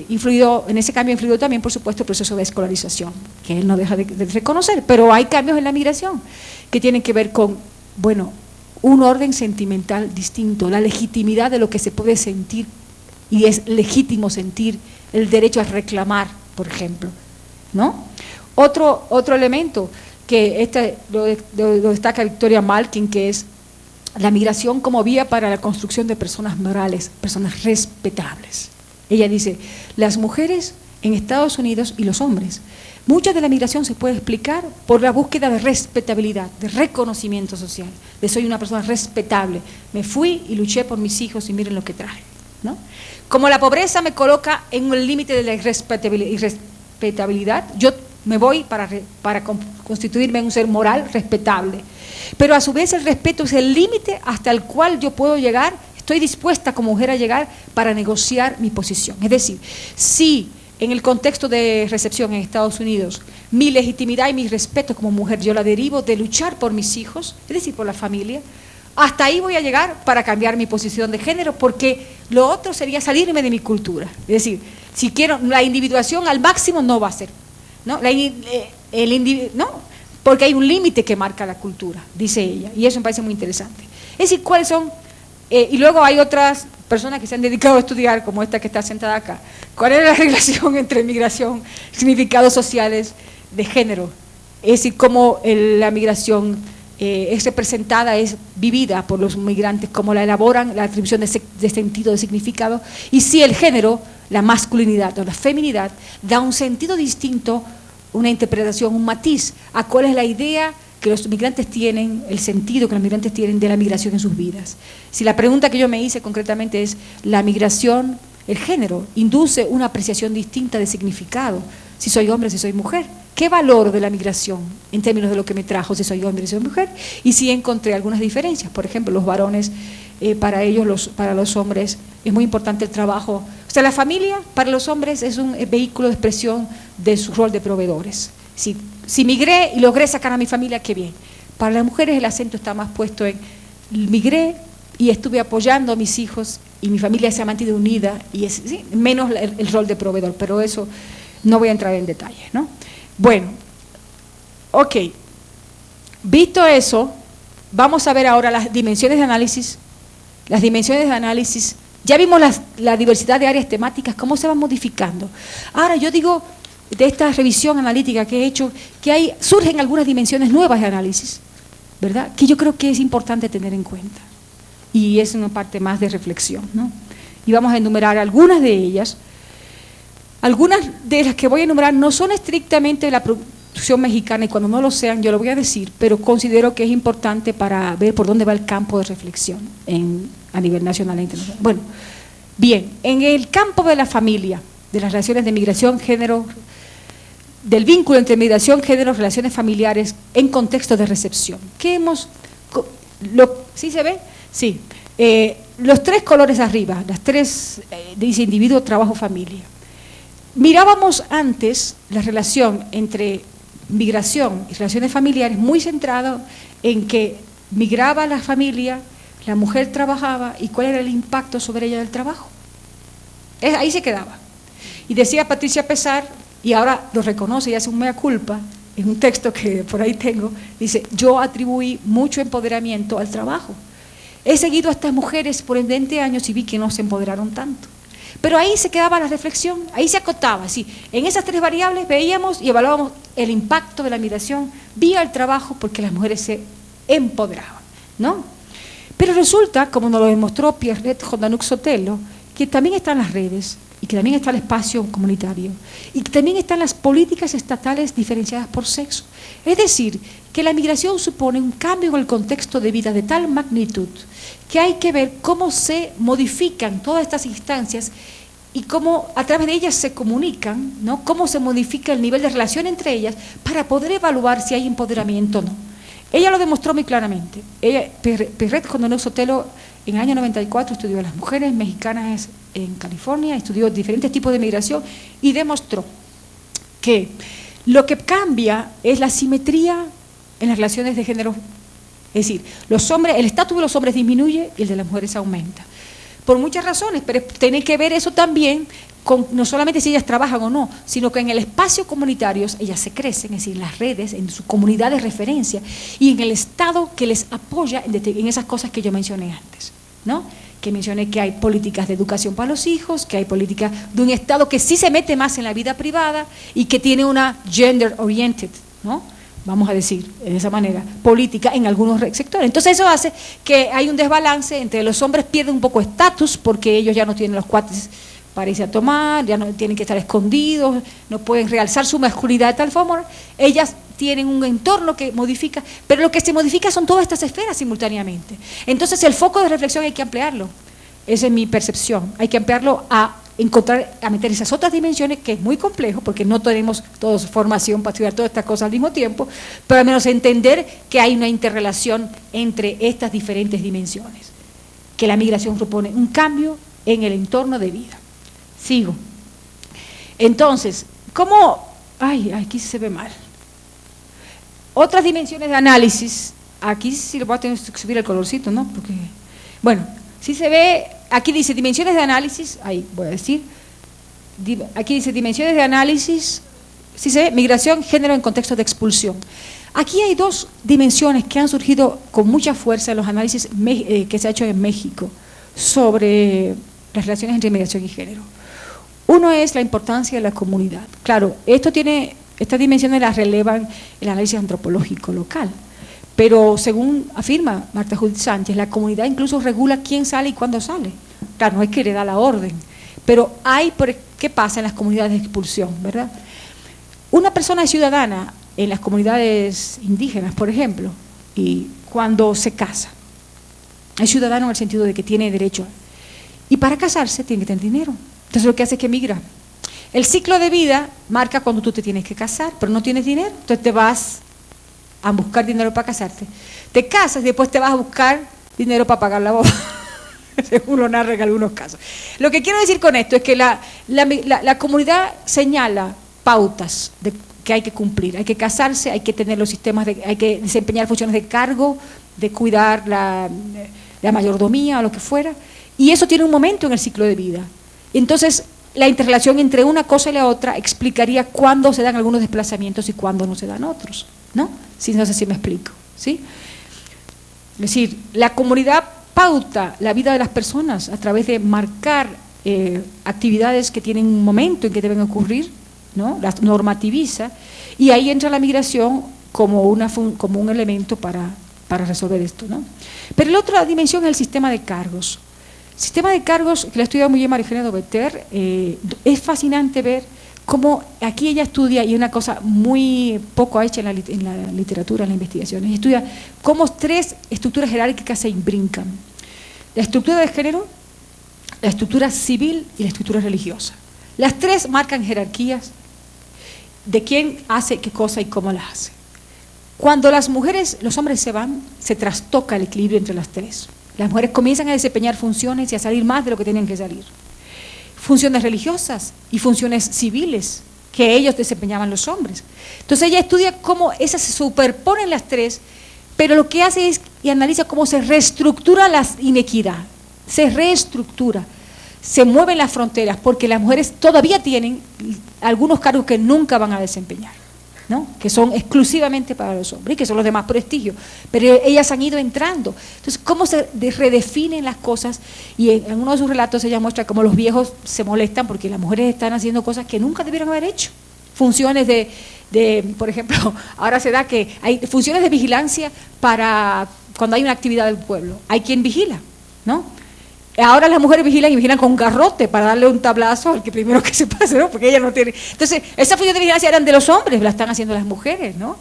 influido, en ese cambio ha influido también, por supuesto, el proceso de escolarización, que él no deja de reconocer, pero hay cambios en la migración que tienen que ver con, bueno, un orden sentimental distinto, la legitimidad de lo que se puede sentir, y es legítimo sentir, el derecho a reclamar, por ejemplo, ¿no? Otro elemento que lo destaca Victoria Malkin, que es la migración como vía para la construcción de personas morales, personas respetables. Ella dice, las mujeres en Estados Unidos y los hombres, mucha de la migración se puede explicar por la búsqueda de respetabilidad, de reconocimiento social, de soy una persona respetable, me fui y luché por mis hijos y miren lo que traje, ¿no? Como la pobreza me coloca en el límite de la irrespetabilidad, yo me voy para constituirme en un ser moral respetable, pero a su vez el respeto es el límite hasta el cual yo puedo llegar, estoy dispuesta como mujer a llegar para negociar mi posición. Es decir, si en el contexto de recepción en Estados Unidos mi legitimidad y mi respeto como mujer yo la derivo de luchar por mis hijos, es decir, por la familia, hasta ahí voy a llegar para cambiar mi posición de género, porque lo otro sería salirme de mi cultura. Es decir, si quiero la individuación al máximo no va a ser, ¿no? No, porque hay un límite que marca la cultura, dice ella, y eso me parece muy interesante. Es decir, ¿cuáles son? Y luego hay otras personas que se han dedicado a estudiar, como esta que está sentada acá, ¿cuál es la relación entre migración, significados sociales de género? Es decir, cómo la migración es representada, es vivida por los migrantes, cómo la elaboran, la atribución de sentido, de significado, y si el género, la masculinidad o la feminidad, da un sentido distinto, una interpretación, un matiz, a cuál es la idea que los migrantes tienen, el sentido que los migrantes tienen de la migración en sus vidas. Si la pregunta que yo me hice concretamente es, ¿la migración, el género, induce una apreciación distinta de significado? Si soy hombre, si soy mujer. ¿Qué valor de la migración en términos de lo que me trajo si soy hombre, si soy mujer? Y sí encontré algunas diferencias. Por ejemplo, los varones, para ellos, para los hombres, es muy importante el trabajo. O sea, la familia para los hombres es un vehículo de expresión de su rol de proveedores. Si migré y logré sacar a mi familia, qué bien. Para las mujeres el acento está más puesto en migré y estuve apoyando a mis hijos y mi familia se ha mantenido unida, y es menos el rol de proveedor, pero eso no voy a entrar en detalles, ¿no? Bueno, ok, visto eso, vamos a ver ahora las dimensiones de análisis. Las dimensiones de análisis, ya vimos la diversidad de áreas temáticas, cómo se van modificando. Ahora yo digo, de esta revisión analítica que he hecho, que surgen algunas dimensiones nuevas de análisis, ¿verdad? Que yo creo que es importante tener en cuenta. Y es una parte más de reflexión, ¿no? Y vamos a enumerar algunas de ellas. Algunas de las que voy a enumerar no son estrictamente de la producción mexicana, y cuando no lo sean yo lo voy a decir, pero considero que es importante para ver por dónde va el campo de reflexión a nivel nacional e internacional. Bueno, bien, en el campo de la familia, de las relaciones de migración, género, del vínculo entre migración, género, relaciones familiares en contexto de recepción. ¿Sí se ve? Sí. Los tres colores arriba, las tres, dice individuo, trabajo, familia. Mirábamos antes la relación entre migración y relaciones familiares muy centrado en que migraba la familia, la mujer trabajaba y cuál era el impacto sobre ella del trabajo. Ahí se quedaba. Y decía Patricia Pesar, y ahora lo reconoce y hace un mea culpa, en un texto que por ahí tengo, dice, yo atribuí mucho empoderamiento al trabajo. He seguido a estas mujeres por 20 años y vi que no se empoderaron tanto. Pero ahí se quedaba la reflexión, ahí se acotaba. ¿Sí? En esas tres variables veíamos y evaluábamos el impacto de la migración vía el trabajo, porque las mujeres se empoderaban, ¿no? Pero resulta, como nos lo demostró Pierrette Jondanuk Sotelo, que también están las redes y que también está el espacio comunitario, y que también están las políticas estatales diferenciadas por sexo. Es decir, que la migración supone un cambio en el contexto de vida de tal magnitud que hay que ver cómo se modifican todas estas instancias y cómo a través de ellas se comunican, ¿no? Cómo se modifica el nivel de relación entre ellas para poder evaluar si hay empoderamiento o no. Ella lo demostró muy claramente. Perret Condoneau Sotelo en el año 94 estudió a las mujeres mexicanas en California, estudió diferentes tipos de migración y demostró que lo que cambia es la simetría en las relaciones de género. Es decir, los hombres, el estatus de los hombres disminuye y el de las mujeres aumenta. Por muchas razones, pero tiene que ver eso también con no solamente si ellas trabajan o no, sino que en el espacio comunitario ellas se crecen, es decir, en las redes, en su comunidad de referencia y en el Estado que les apoya en esas cosas que yo mencioné antes, ¿no? Que mencioné que hay políticas de educación para los hijos, que hay políticas de un Estado que sí se mete más en la vida privada y que tiene una gender oriented, ¿no? Vamos a decir, de esa manera, política en algunos sectores. Entonces eso hace que hay un desbalance entre los hombres pierden un poco estatus porque ellos ya no tienen los cuates para irse a tomar, ya no tienen que estar escondidos, no pueden realzar su masculinidad de tal forma. Ellas tienen un entorno que modifica, pero lo que se modifica son todas estas esferas simultáneamente. Entonces el foco de reflexión hay que ampliarlo. Esa es mi percepción. Hay que ampliarlo a encontrar, a meter esas otras dimensiones, que es muy complejo, porque no tenemos todos formación para estudiar todas estas cosas al mismo tiempo, pero al menos entender que hay una interrelación entre estas diferentes dimensiones, que la migración propone un cambio en el entorno de vida. Sigo. Entonces, ¿cómo? Ay, aquí se ve mal. Otras dimensiones de análisis, aquí sí lo voy a tener que subir el colorcito, ¿no? Porque, bueno, sí se ve, aquí dice dimensiones de análisis, ahí voy a decir, aquí dice dimensiones de análisis, sí se ve, migración, género en contexto de expulsión. Aquí hay dos dimensiones que han surgido con mucha fuerza en los análisis que se ha hecho en México sobre las relaciones entre migración y género. Uno es la importancia de la comunidad. Claro, estas dimensiones las relevan el análisis antropológico local, pero según afirma Marta Judith Sánchez, la comunidad incluso regula quién sale y cuándo sale. Claro, no es que le da la orden, pero ¿qué pasa en las comunidades de expulsión, verdad? Una persona es ciudadana en las comunidades indígenas, por ejemplo, y cuando se casa, es ciudadano en el sentido de que tiene derecho, y para casarse tiene que tener dinero. Entonces lo que hace es que migra. El ciclo de vida marca cuando tú te tienes que casar, pero no tienes dinero, entonces te vas a buscar dinero para casarte. Te casas y después te vas a buscar dinero para pagar la boda, según lo narra en algunos casos. Lo que quiero decir con esto es que la comunidad señala pautas que hay que cumplir. Hay que casarse, hay que tener los sistemas, hay que desempeñar funciones de cargo, de cuidar la mayordomía o lo que fuera, y eso tiene un momento en el ciclo de vida. Entonces, la interrelación entre una cosa y la otra explicaría cuándo se dan algunos desplazamientos y cuándo no se dan otros, ¿no? No sé si me explico, ¿sí? Es decir, la comunidad pauta la vida de las personas a través de marcar actividades que tienen un momento en que deben ocurrir, ¿no? Las normativiza, y ahí entra la migración como un elemento para resolver esto, ¿no? Pero la otra dimensión es el sistema de cargos. El sistema de cargos, que lo ha estudiado muy bien María Eugenia Doveter, es fascinante ver cómo aquí ella estudia, y una cosa muy poco hecha en la literatura, en la investigación, estudia cómo tres estructuras jerárquicas se imbrincan: la estructura de género, la estructura civil y la estructura religiosa. Las tres marcan jerarquías de quién hace qué cosa y cómo las hace. Cuando los hombres se van, se trastoca el equilibrio entre las tres. Las mujeres comienzan a desempeñar funciones y a salir más de lo que tenían que salir. Funciones religiosas y funciones civiles que ellos desempeñaban los hombres. Entonces ella estudia cómo esas se superponen las tres, pero lo que hace es y analiza cómo se reestructura la inequidad, se reestructura, se mueven las fronteras, porque las mujeres todavía tienen algunos cargos que nunca van a desempeñar, ¿no? Que son exclusivamente para los hombres y que son los de más prestigio, pero ellas han ido entrando. Entonces, cómo se redefinen las cosas, y en uno de sus relatos ella muestra cómo los viejos se molestan porque las mujeres están haciendo cosas que nunca debieron haber hecho. Funciones por ejemplo, ahora se da que hay funciones de vigilancia para cuando hay una actividad del pueblo. Hay quien vigila, ¿no? Ahora las mujeres vigilan y vigilan con un garrote para darle un tablazo al que primero que se pase, ¿no? Porque ella no tiene. Entonces, esas funciones de vigilancia eran de los hombres, las están haciendo las mujeres, ¿no?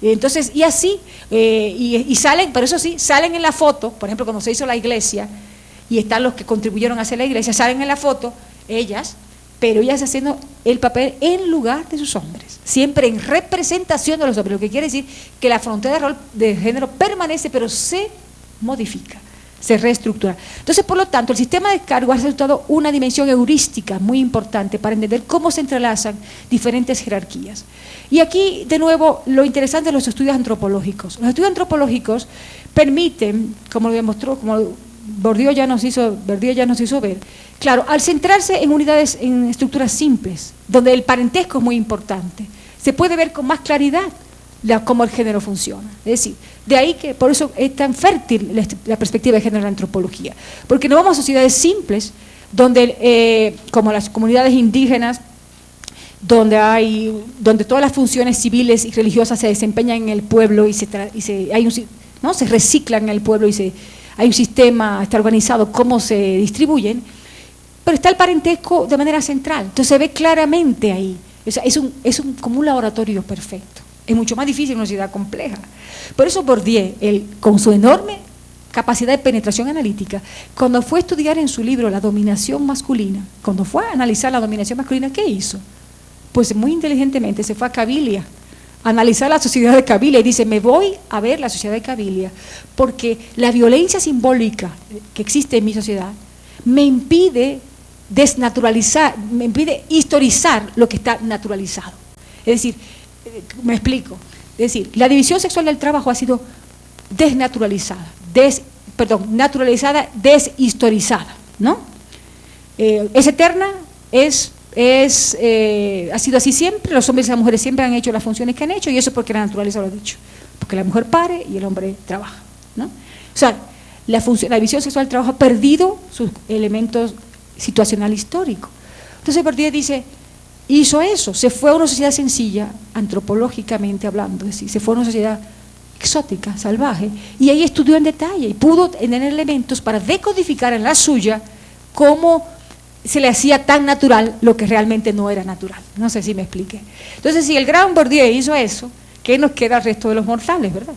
Entonces, y así, y salen, pero eso sí, salen en la foto, por ejemplo, cuando se hizo la iglesia, y están los que contribuyeron a hacer la iglesia, salen en la foto, ellas, pero ellas haciendo el papel en lugar de sus hombres, siempre en representación de los hombres, lo que quiere decir que la frontera de rol de género permanece, pero se modifica, se reestructura. Entonces, por lo tanto, el sistema de cargo ha resultado una dimensión heurística muy importante para entender cómo se entrelazan diferentes jerarquías. Y aquí, de nuevo, lo interesante de los estudios antropológicos. Los estudios antropológicos permiten, como lo demostró, como Bourdieu ya nos hizo ver, claro, al centrarse en unidades, en estructuras simples, donde el parentesco es muy importante, se puede ver con más claridad cómo el género funciona. Es decir, de ahí que por eso es tan fértil la perspectiva de género en la antropología, porque no vamos a sociedades simples, donde como las comunidades indígenas, donde todas las funciones civiles y religiosas se desempeñan en el pueblo y se reciclan en el pueblo y hay un sistema, está organizado cómo se distribuyen, pero está el parentesco de manera central, entonces se ve claramente ahí. O sea, como un laboratorio perfecto. Es mucho más difícil en una sociedad compleja. Por eso Bourdieu, con su enorme capacidad de penetración analítica, cuando fue a estudiar en su libro La dominación masculina, cuando fue a analizar la dominación masculina, ¿qué hizo? Pues muy inteligentemente se fue a Cabilia, a analizar la sociedad de Cabilia, y dice, me voy a ver la sociedad de Cabilia, porque la violencia simbólica que existe en mi sociedad me impide desnaturalizar, me impide historizar lo que está naturalizado. Es decir, me explico, es decir, la división sexual del trabajo ha sido desnaturalizada, naturalizada, deshistorizada, ¿no? Es eterna, ha sido así siempre, los hombres y las mujeres siempre han hecho las funciones que han hecho, y eso porque la naturaleza lo ha dicho, porque la mujer pare y el hombre trabaja, ¿no? O sea, la división sexual del trabajo ha perdido sus elementos situacional histórico. Entonces Bourdieu dice, hizo eso, se fue a una sociedad sencilla, antropológicamente hablando, es decir, se fue a una sociedad exótica, salvaje, y ahí estudió en detalle y pudo tener elementos para decodificar en la suya cómo se le hacía tan natural lo que realmente no era natural. No sé si me expliqué. Entonces, si el gran Bourdieu hizo eso, ¿qué nos queda al resto de los mortales, verdad?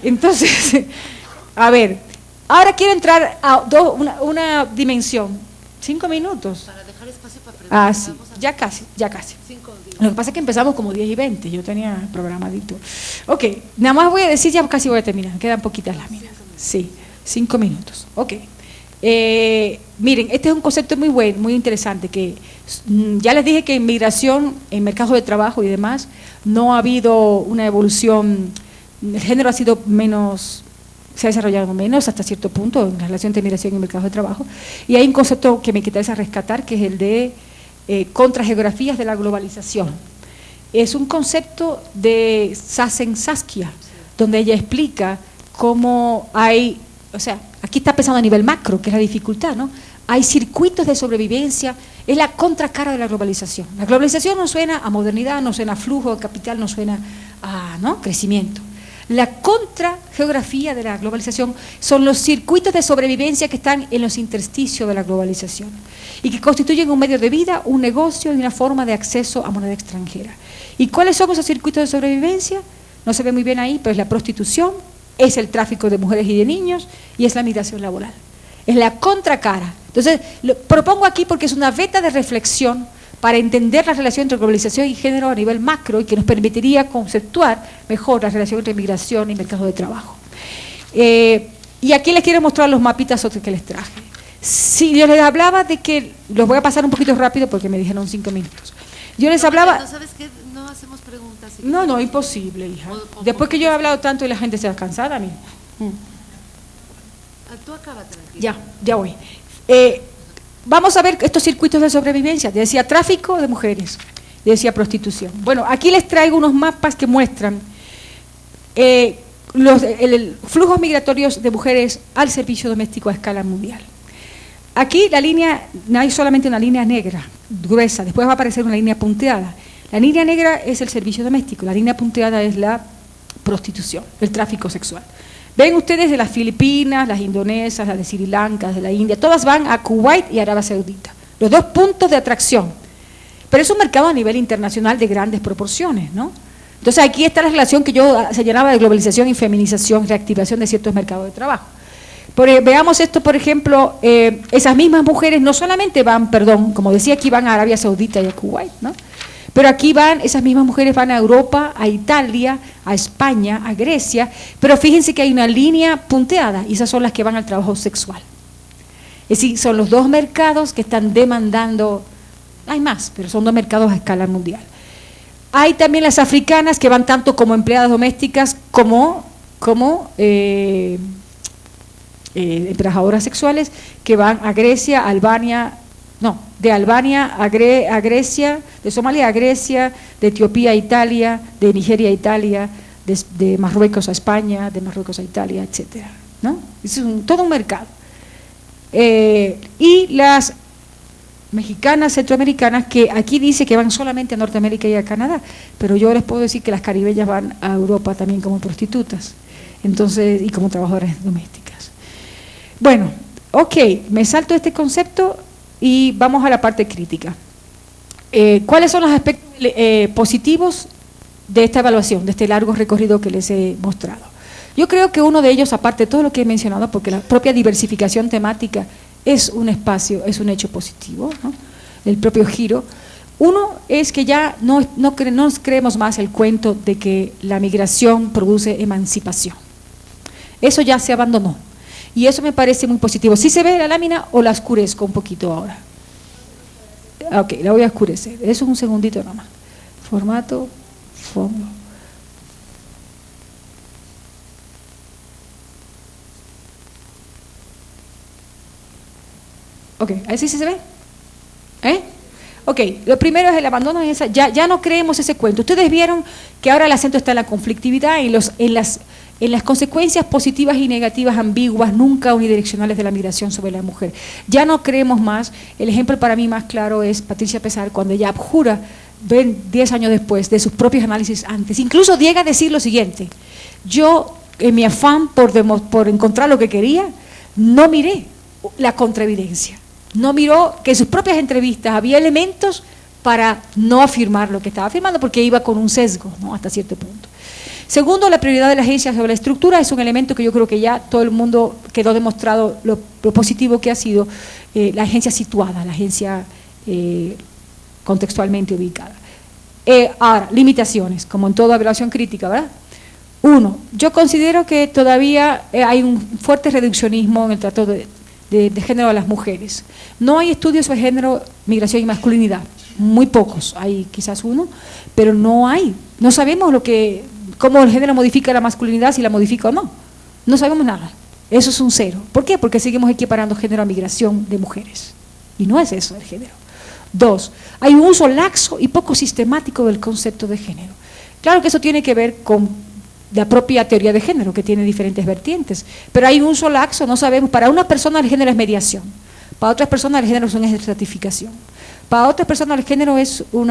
Entonces, a ver, ahora quiero entrar a una dimensión. 5 minutos. Para dejar espacio para preguntar. Sí, ya casi. Lo que pasa es que empezamos como 10 y 20, yo tenía programadito. Ok, nada más voy a decir, ya casi voy a terminar, quedan poquitas láminas. Sí, 5 minutos. Ok. Miren, este es un concepto muy bueno, muy interesante, que ya les dije que en migración, en mercados de trabajo y demás, no ha habido una evolución, el género ha sido menos, se ha desarrollado menos hasta cierto punto en la relación entre migración y mercados de trabajo, y hay un concepto que me interesa rescatar, que es el de contrageografías de la globalización. Es un concepto de Sassen Saskia, donde ella explica cómo hay, o sea, aquí está pensando a nivel macro, que es la dificultad, ¿no? Hay circuitos de sobrevivencia, es la contracara de la globalización. La globalización no suena a modernidad, no suena a flujo de capital, no suena a crecimiento. La contrageografía de la globalización son los circuitos de sobrevivencia que están en los intersticios de la globalización y que constituyen un medio de vida, un negocio y una forma de acceso a moneda extranjera. ¿Y cuáles son esos circuitos de sobrevivencia? No se ve muy bien ahí, pero es la prostitución, es el tráfico de mujeres y de niños y es la migración laboral. Es la contracara. Entonces, lo propongo aquí porque es una veta de reflexión para entender la relación entre globalización y género a nivel macro y que nos permitiría conceptuar mejor la relación entre migración y mercado de trabajo. Y aquí les quiero mostrar los mapitas otros que les traje. Si yo les hablaba de que, los voy a pasar un poquito rápido porque me dijeron 5 minutos. Yo les hablaba... ¿No sabes qué? No hacemos preguntas. No, imposible, hija. Después que yo he hablado tanto y la gente se va cansada, mira. Tú acaba, tranquila. Ya voy. Vamos a ver estos circuitos de sobrevivencia. Decía tráfico de mujeres, decía prostitución. Bueno, aquí les traigo unos mapas que muestran los flujos migratorios de mujeres al servicio doméstico a escala mundial. Aquí la línea, no hay solamente una línea negra, gruesa, después va a aparecer una línea punteada. La línea negra es el servicio doméstico, la línea punteada es la prostitución, el tráfico sexual. Ven ustedes de las Filipinas, las indonesas, las de Sri Lanka, de la India, todas van a Kuwait y Arabia Saudita, los dos puntos de atracción. Pero es un mercado a nivel internacional de grandes proporciones, ¿no? Entonces aquí está la relación que yo señalaba de globalización y feminización, reactivación de ciertos mercados de trabajo. Veamos esto, por ejemplo, esas mismas mujeres no solamente van, como decía aquí, van a Arabia Saudita y a Kuwait, ¿no? Pero aquí esas mismas mujeres van a Europa, a Italia, a España, a Grecia, pero fíjense que hay una línea punteada y esas son las que van al trabajo sexual. Es decir, son los dos mercados que están demandando, hay más, pero son dos mercados a escala mundial. Hay también las africanas que van tanto como empleadas domésticas como trabajadoras sexuales, que van a Grecia, de Albania a Grecia, de Somalia a Grecia, de Etiopía a Italia, de Nigeria a Italia, de Marruecos a España, de Marruecos a Italia, etcétera, ¿no? Es todo un mercado. Y las mexicanas, centroamericanas, que aquí dice que van solamente a Norteamérica y a Canadá, pero yo les puedo decir que las caribeñas van a Europa también como prostitutas, entonces, y como trabajadoras domésticas. Bueno, ok, me salto este concepto y vamos a la parte crítica. ¿Cuáles son los aspectos positivos de esta evaluación, de este largo recorrido que les he mostrado? Yo creo que uno de ellos, aparte de todo lo que he mencionado, porque la propia diversificación temática es un espacio, es un hecho positivo, ¿no? El propio giro. Uno es que ya no creemos más el cuento de que la migración produce emancipación. Eso ya se abandonó. Y eso me parece muy positivo. ¿Sí se ve la lámina o la oscurezco un poquito ahora? Ok, la voy a oscurecer. Eso es un segundito nomás. Formato, fondo. Ok, ¿así se ve? Ok, lo primero es el abandono. Ya no creemos ese cuento. Ustedes vieron que ahora el acento está en la conflictividad, en las consecuencias positivas y negativas ambiguas, nunca unidireccionales de la migración sobre la mujer. Ya no creemos más. El ejemplo para mí más claro es Patricia Pesar, cuando ella abjura, 10 años después, de sus propios análisis antes. Incluso llega a decir lo siguiente: yo, en mi afán por encontrar lo que quería, no miré la contraevidencia. No miró que en sus propias entrevistas había elementos para no afirmar lo que estaba afirmando, porque iba con un sesgo, ¿no? Hasta cierto punto. Segundo, la prioridad de la agencia sobre la estructura es un elemento que yo creo que ya todo el mundo quedó demostrado lo positivo que ha sido la agencia situada, la agencia contextualmente ubicada. Ahora, limitaciones, como en toda evaluación crítica, ¿verdad? Uno, yo considero que todavía hay un fuerte reduccionismo en el trato de género a las mujeres. No hay estudios sobre género, migración y masculinidad, muy pocos, hay quizás uno, pero no hay. No sabemos cómo el género modifica la masculinidad, si la modifica o no. No sabemos nada. Eso es un cero. ¿Por qué? Porque seguimos equiparando género a migración de mujeres. Y no es eso el género. Dos, hay un uso laxo y poco sistemático del concepto de género. Claro que eso tiene que ver con la propia teoría de género, que tiene diferentes vertientes, pero hay un uso laxo, no sabemos. Para una persona el género es mediación, para otras personas el género es una estratificación, para otras personas el género es un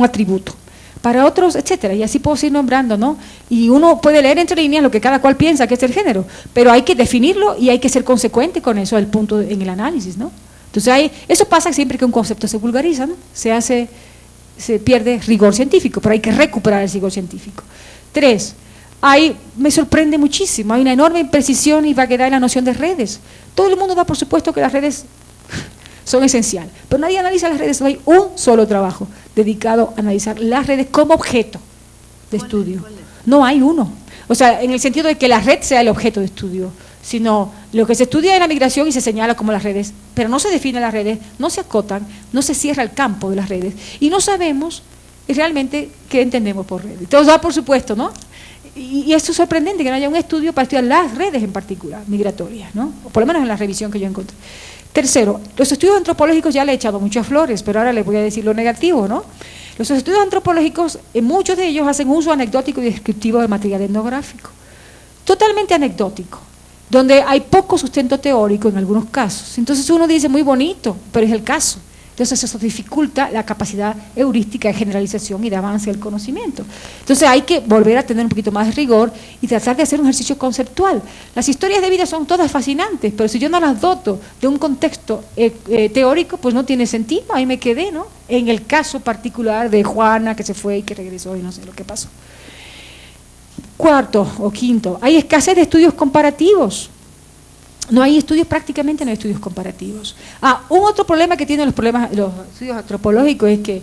atributo, para otros, etcétera, y así puedo seguir nombrando, ¿no? Y uno puede leer entre líneas lo que cada cual piensa que es el género, pero hay que definirlo y hay que ser consecuente con eso, el punto en el análisis, ¿no? Entonces eso pasa siempre que un concepto se vulgariza, ¿no? Se pierde rigor científico, pero hay que recuperar el rigor científico. 3, me sorprende muchísimo, hay una enorme imprecisión y vaguedad en la noción de redes. Todo el mundo da por supuesto que las redes son esenciales, pero nadie analiza las redes. No hay un solo trabajo dedicado a analizar las redes como objeto de estudio. No hay uno. O sea, en el sentido de que la red sea el objeto de estudio, sino lo que se estudia es la migración y se señala como las redes, pero no se definen las redes, no se acotan, no se cierra el campo de las redes, y no sabemos realmente qué entendemos por redes. Entonces, por supuesto, ¿no? Y esto es sorprendente, que no haya un estudio para estudiar las redes en particular, migratorias, ¿no? O por lo menos en la revisión que yo encontré. Tercero, los estudios antropológicos ya le he echado muchas flores, pero ahora les voy a decir lo negativo, ¿no? Los estudios antropológicos, muchos de ellos hacen uso anecdótico y descriptivo del material etnográfico, totalmente anecdótico, donde hay poco sustento teórico en algunos casos. Entonces uno dice, muy bonito, pero es el caso. Entonces eso dificulta la capacidad heurística de generalización y de avance del conocimiento. Entonces hay que volver a tener un poquito más de rigor y tratar de hacer un ejercicio conceptual. Las historias de vida son todas fascinantes, pero si yo no las doto de un contexto teórico, pues no tiene sentido, ahí me quedé, ¿no? En el caso particular de Juana, que se fue y que regresó y no sé lo que pasó. Cuarto o quinto, hay escasez de estudios comparativos. No hay estudios, prácticamente no hay estudios comparativos. Un otro problema que tienen los estudios antropológicos es que,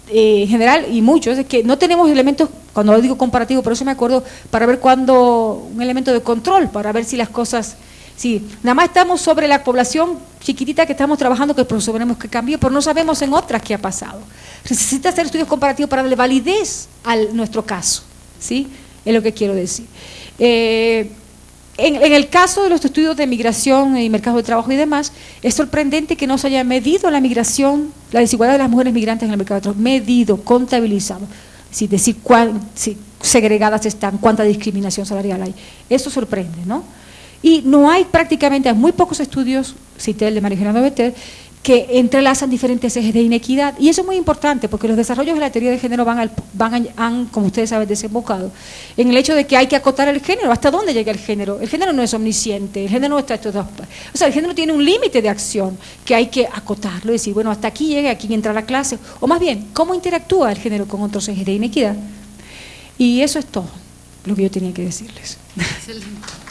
en general, y muchos, es que no tenemos elementos, cuando digo comparativo, por eso me acuerdo, para ver un elemento de control, para ver si las cosas, si nada más estamos sobre la población chiquitita que estamos trabajando, que proponemos que cambie, pero no sabemos en otras qué ha pasado. Se necesita hacer estudios comparativos para darle validez a nuestro caso, ¿sí? Es lo que quiero decir. En el caso de los estudios de migración y mercado de trabajo y demás, es sorprendente que no se haya medido la migración, la desigualdad de las mujeres migrantes en el mercado de trabajo, medido, contabilizado, es decir, si segregadas están, cuánta discriminación salarial hay. Eso sorprende, ¿no? Y no hay prácticamente, hay muy pocos estudios, cité el de María Eugenia Noveter, que entrelazan diferentes ejes de inequidad, y eso es muy importante porque los desarrollos de la teoría de género han, como ustedes saben, desembocado en el hecho de que hay que acotar el género. ¿Hasta dónde llega el género? El género no es omnisciente, el género no está estos dos. O sea, el género tiene un límite de acción que hay que acotarlo, decir, bueno, hasta aquí llega, aquí entra la clase, o más bien, ¿cómo interactúa el género con otros ejes de inequidad? Y eso es todo lo que yo tenía que decirles. Excelente.